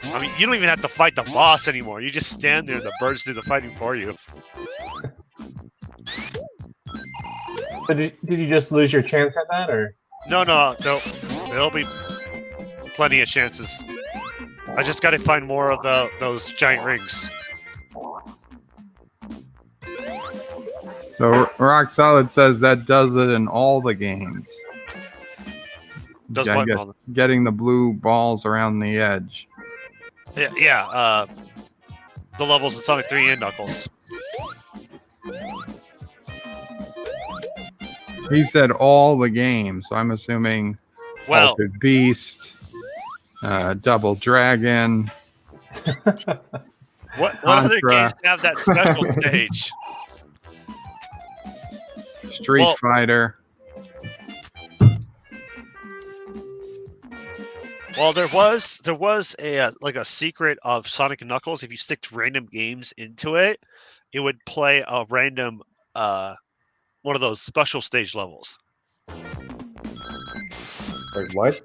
I mean, you don't even have to fight the boss anymore. You just stand there and the birds do the fighting for you. So did you just lose your chance at that, or? No, there'll be plenty of chances. I just got to find more of those giant rings. So Rock Solid says that does it in all the games. Does Yeah, what, Mother? getting the blue balls around the edge. Yeah, the levels in Sonic 3 and Knuckles. He said all the games, so I'm assuming Well, Altered Beast, Double Dragon. what other Contra. games have that special stage? Street Well- Fighter. Well, there was a like a secret of Sonic and Knuckles. If you stick random games into it, it would play a random one of those special stage levels. Wait, what?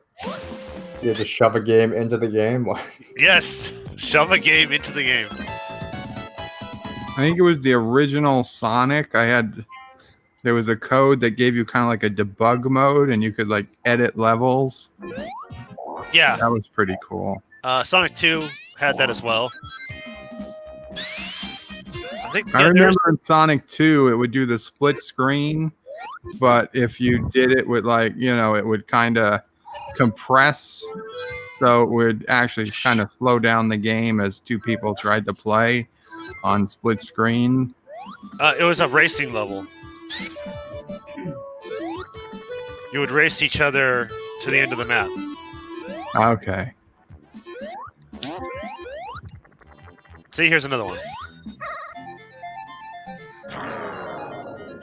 You have to shove a game into the game? What? Yes, shove a game into the game. I think it was the original Sonic. There was a code that gave you kind of like a debug mode, and you could like edit levels. Yeah, That was pretty cool. Sonic 2 had that as well. I think I yeah, there's- remember in Sonic 2, it would do the split screen, but if you did it with it would kind of compress, so it would actually kind of slow down the game as 2 people tried to play on split screen. it was a racing level. You would race each other to the end of the map. Okay. See, here's another one.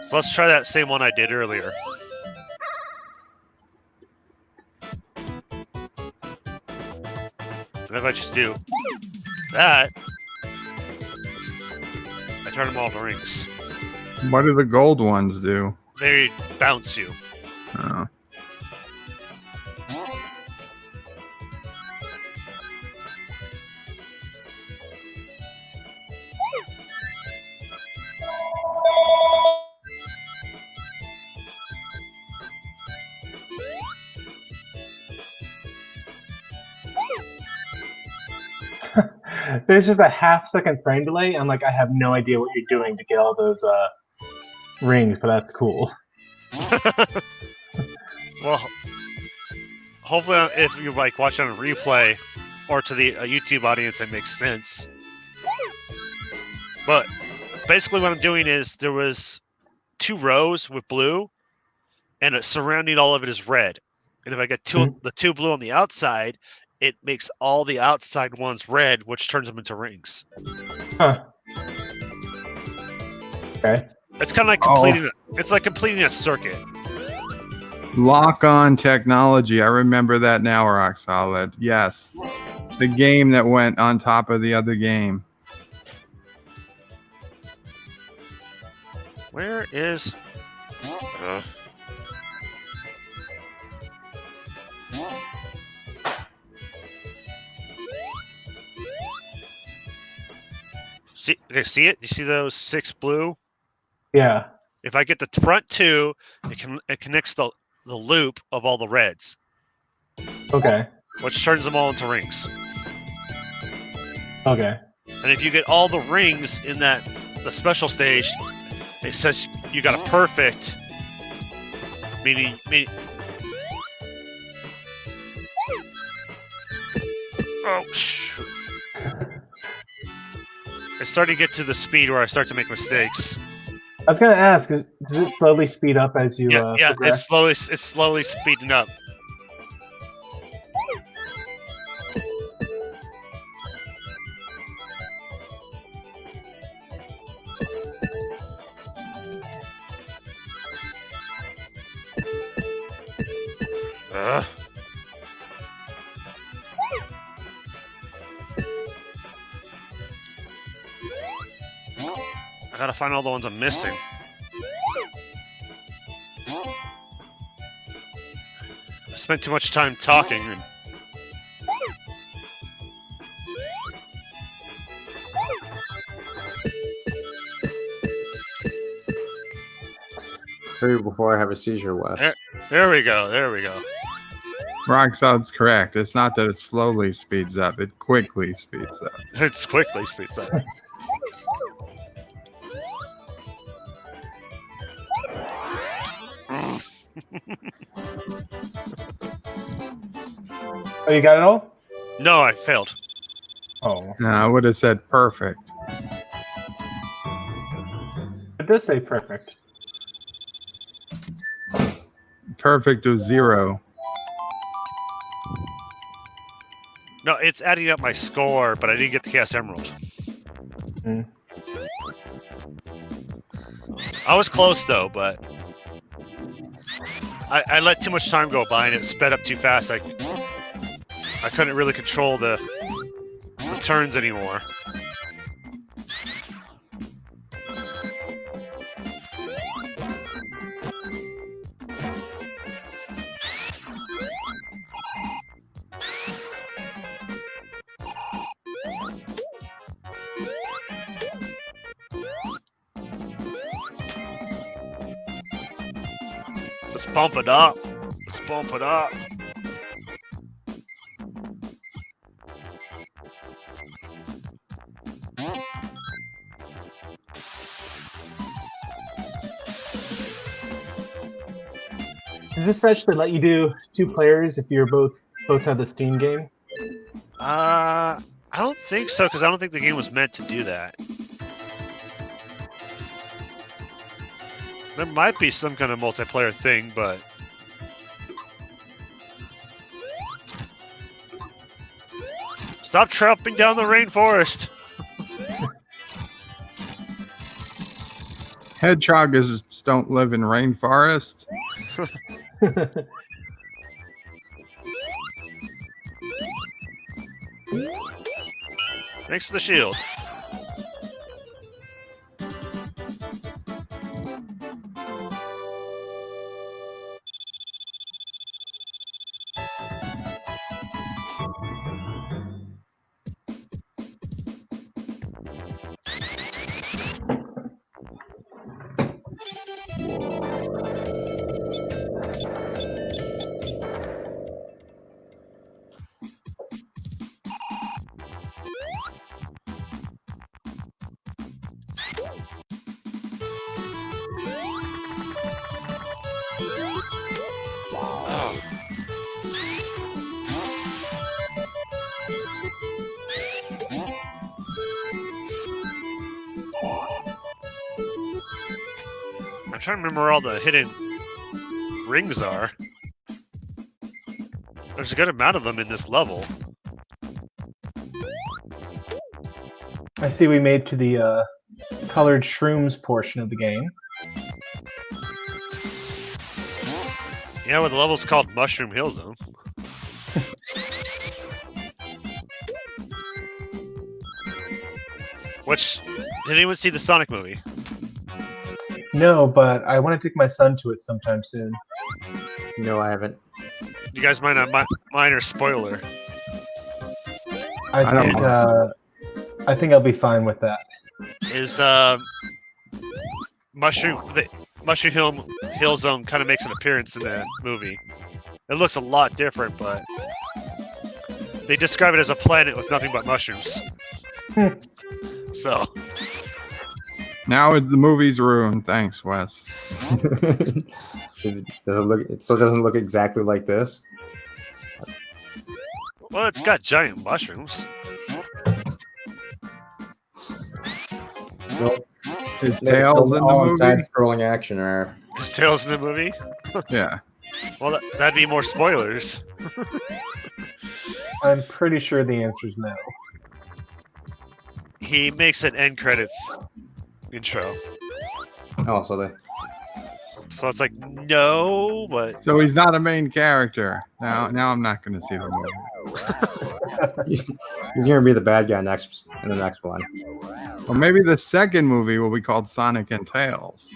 So let's try that same one I did earlier. And if I just do that, I turn them all to rings. What do the gold ones do? They bounce you. Oh. There's just a half-second frame delay. I'm like, I have no idea what you're doing to get all those rings, but that's cool. Well, hopefully, if you like watch on a replay or to the YouTube audience, it makes sense. But basically, what I'm doing is there was 2 rows with blue, and surrounding all of it is red. And if I get the 2 blue on the outside, it makes all the outside ones red, which turns them into rings. Huh. Okay. It's kind of like completing. It's like completing a circuit. Lock-on technology. I remember that now, Rock Solid. Yes. The game that went on top of the other game. Where is? See it? You see those 6 blue? Yeah. If I get the front 2, it connects the loop of all the reds. Okay. which turns them all into rings. Okay. And if you get all the rings in the special stage, it says you got a perfect, meaning oh, shoot. I started to get to the speed where I start to make mistakes. I was gonna ask, does it slowly speed up as you Yeah, progress? it's slowly speeding up. Ugh. I gotta find all the ones I'm missing. I spent too much time talking and Hurry before I have a seizure, Wes. there we go, there we go. Rocksolid's correct. It's not that it slowly speeds up; it quickly speeds up. It's quickly speeds up. Oh, you got it all? No, I failed. Oh, No, I would have said perfect. it does say perfect. Perfect was 0. No, it's adding up my score, but I didn't get the Chaos Emerald. Hmm. I was close though, but I let too much time go by and it sped up too fast. I couldn't really control the turns anymore. Let's bump it up. Let's bump it up. Does this actually let you do 2 players if you're both have the Steam game? I don't think so, because I don't think the game was meant to do that. There might be some kind of multiplayer thing, but stop tramping down the rainforest. Hedgehogs don't live in rainforests. Thanks for the shield. Oh. I'm trying to remember where all the hidden rings are. There's a good amount of them in this level. I see we made to the colored shrooms portion of the game. Yeah, well, the level's called Mushroom Hill Zone. Which, did anyone see the Sonic movie? No, but I want to take my son to it sometime soon. No, I haven't. You guys might not minor spoiler. I don't I think I'll be fine with that. Is Mushroom Hill Zone kind of makes an appearance in the movie. It looks a lot different, but they describe it as a planet with nothing but mushrooms. So Now the movie's ruined. Thanks, Wes. Does it look? It still doesn't look exactly like this. well, it's got giant mushrooms. Nope. His tails in the movie. Side-scrolling action are. His tails in the movie. Yeah. Well, that'd be more spoilers. I'm pretty sure the answer is no. He makes an end credits intro, Oh, so they. so it's like no, but So he's not a main character. Now I'm not going to see the movie. He's gonna be the bad guy in the next one. Well, maybe the second movie will be called Sonic and Tails.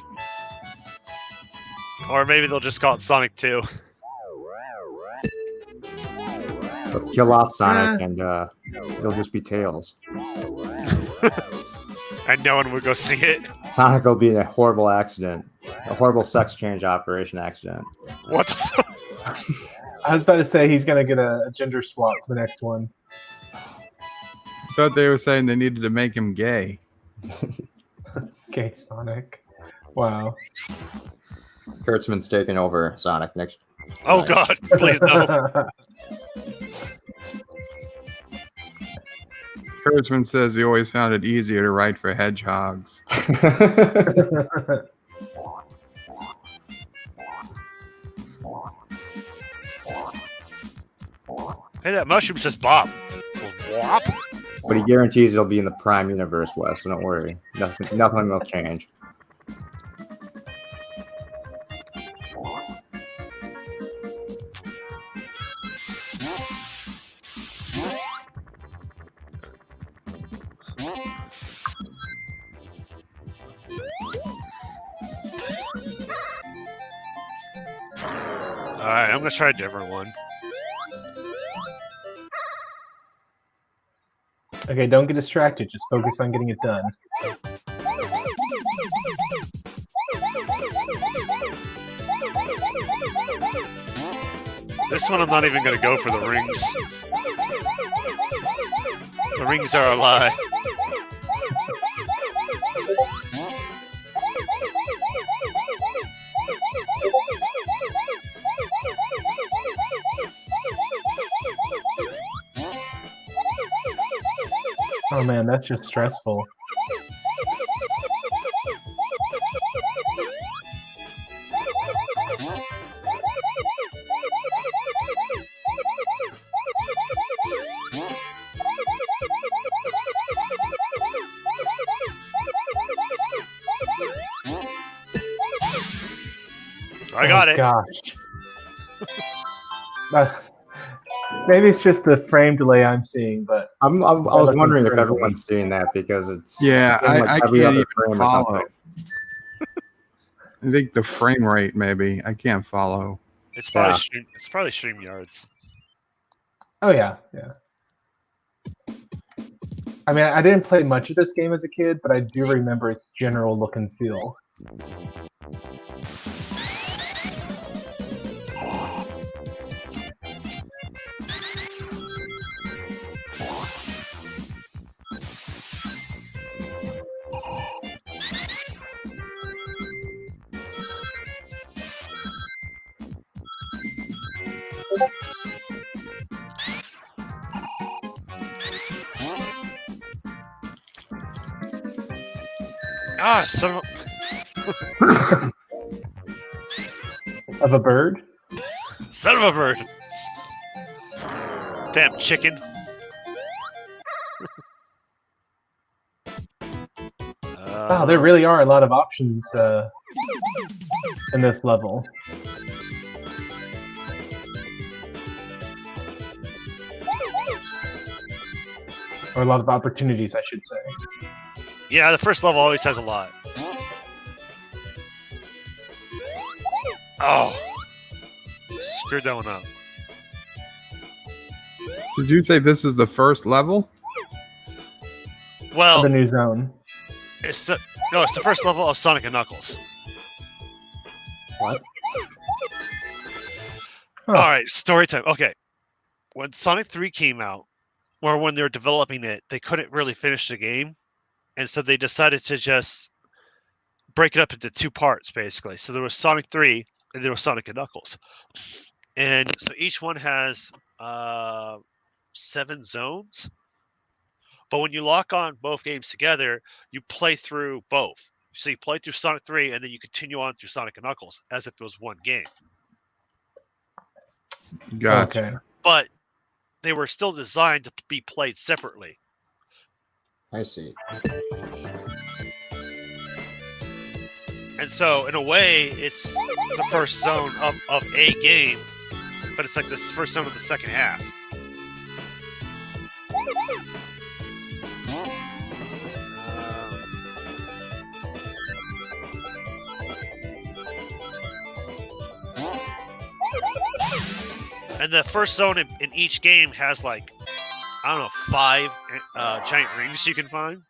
or maybe they'll just call it Sonic 2. They'll kill off Sonic and it'll just be Tails. And no one would go see it. Sonic will be in a horrible accident, a horrible sex change operation accident. What the fuck? I was about to say he's gonna get a gender swap for the next one. I thought they were saying they needed to make him gay. Gay Sonic. Wow. Kurtzman's taking over Sonic next. Oh god, please no. Kurtzman says he always found it easier to write for hedgehogs. Hey, that mushroom says Bob. Wop. But he guarantees he'll be in the Prime Universe, Wes, so don't worry. Nothing will change. Alright, I'm gonna try a different one. Okay, don't get distracted. Just focus on getting it done. This one I'm not even gonna go for the rings. The rings are a lie. Oh man, that's just stressful. I got it. Gosh. Maybe it's just the frame delay I'm seeing, but I was looking wondering if for it. everyone's seeing that because it's Yeah, in like I every can't other even frame or follow. something. I think the frame rate, maybe. I can't follow. It's probably Yeah. it's probably StreamYards. oh yeah, yeah. I mean, I didn't play much of this game as a kid, but I do remember its general look and feel. Ah, son of Of a bird? son of a bird. Damn chicken. Wow, there really are a lot of options in this level. Or a lot of opportunities, I should say. Yeah, the first level always has a lot. Oh. Screwed that one up. Did you say this is the first level? Well, The new zone. it's the first level of Sonic and Knuckles. What? Huh. All right, story time. Okay, when Sonic 3 came out, where when they were developing it, they couldn't really finish the game, and so they decided to just break it up into two parts, basically. So there was Sonic 3, and there was Sonic and Knuckles, and so each one has 7 zones. But when you lock on both games together, you play through both. So you play through Sonic 3, and then you continue on through Sonic and Knuckles as if it was one game. Gotcha. Okay. But they were still designed to be played separately. I see. And so, in a way, it's the first zone of a game, but it's like the first zone of the second half. And the first zone in each game has like, I don't know, 5 giant rings you can find.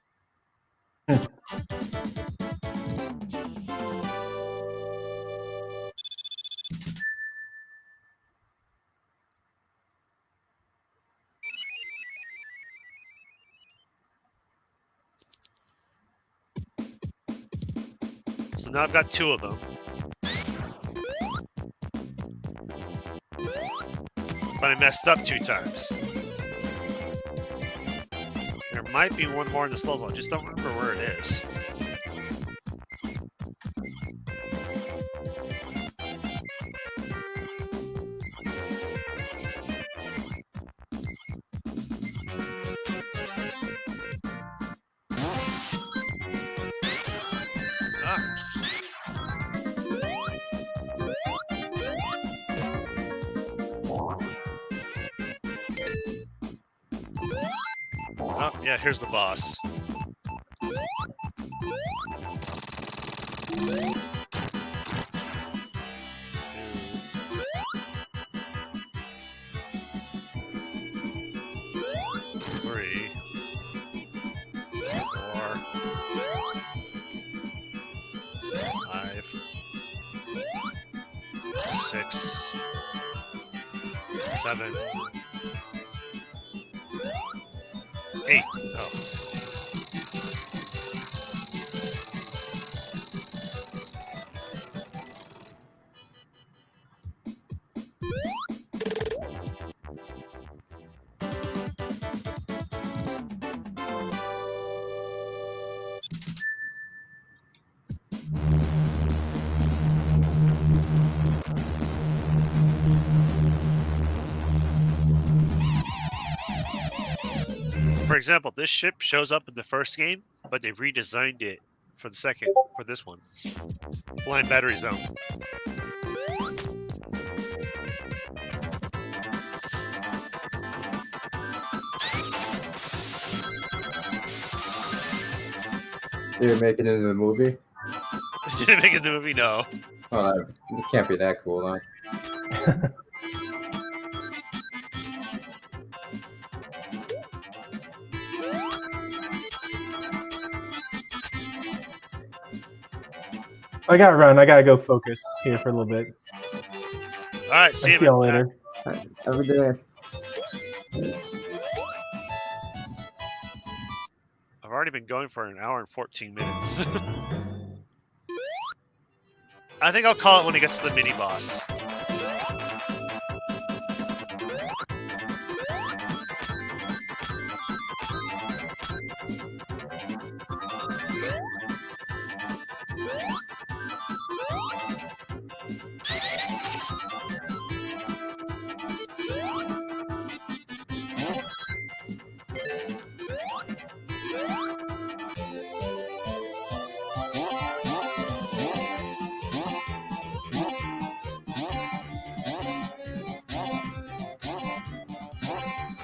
So now I've got 2 of them. But I messed up 2 times. There might be one more in this level. I just don't remember where it is. Oh, yeah, here's the boss. Three, 4, 5, 6, 7, 8. Oh. For example, this ship shows up in the first game, but they redesigned it for the second, for this one. Blind Battery Zone. You're making it into the movie? Did it make it in the movie? No. Oh, it can't be that cool, huh? I gotta run. I gotta go focus here for a little bit. All right, see See y'all later. Have a good day. I've already been going for an hour and 14 minutes. I think I'll call it when it gets to the mini boss.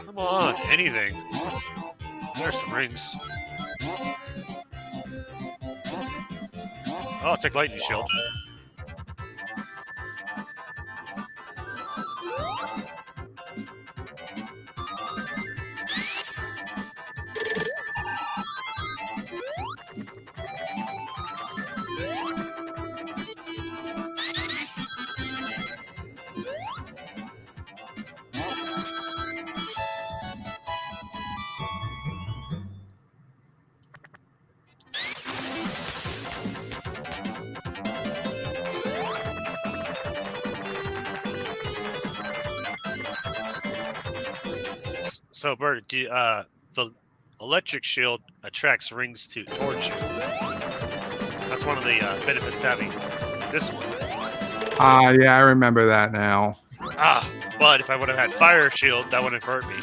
Come on, anything. There's some rings. Oh, I'll take lightning shield. So, Bert, the electric shield attracts rings towards you. That's one of the benefits of having this one. Yeah, I remember that now. But if I would have had fire shield, that wouldn't have hurt me.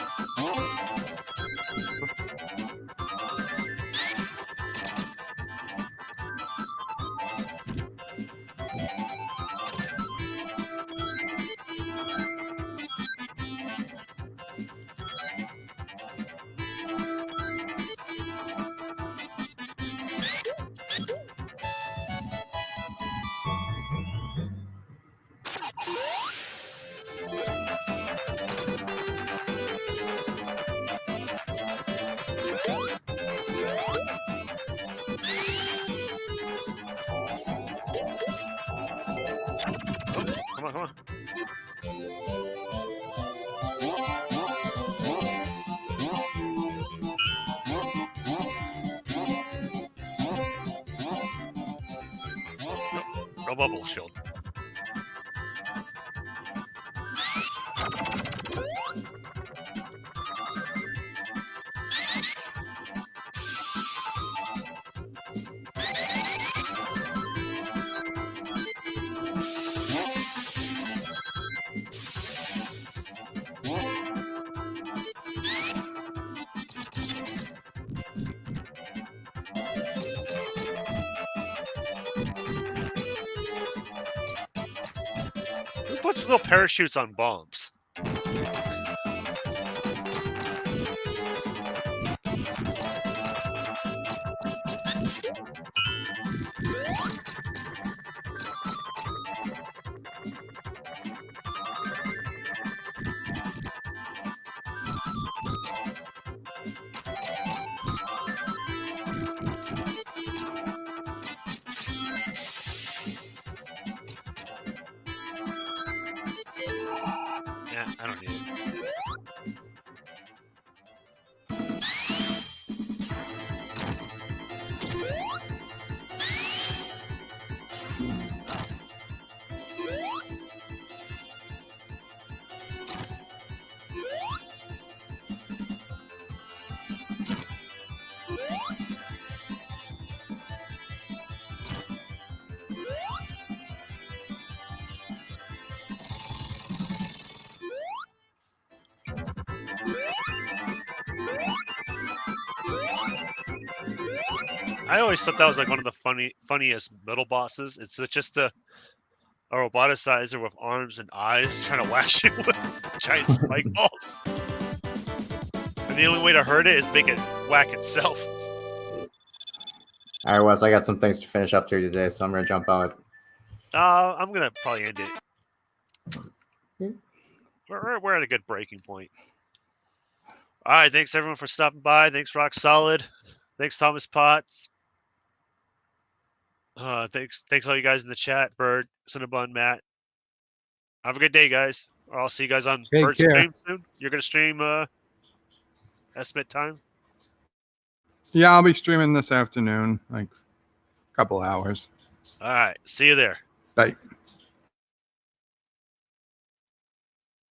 Come on, come on. No bubble shield. Who puts little parachutes on bombs? Yeah, I don't need it. I always thought that was like one of the funniest middle bosses. It's just a roboticizer with arms and eyes trying to lash you with giant spike balls. And the only way to hurt it is make it whack itself. All right, Wes, I got some things to finish up here today, so I'm gonna jump out. I'm gonna probably end it. We're at a good breaking point. All right, thanks everyone for stopping by. Thanks Rock Solid. Thanks Thomas Potts. Thanks all you guys in the chat. Bird, Cinnabon, Matt. Have a good day, guys. Or I'll see you guys on Take Bird's care. stream soon. You're gonna stream estimate time. Yeah, I'll be streaming this afternoon, like a couple hours. All right, see you there. Bye.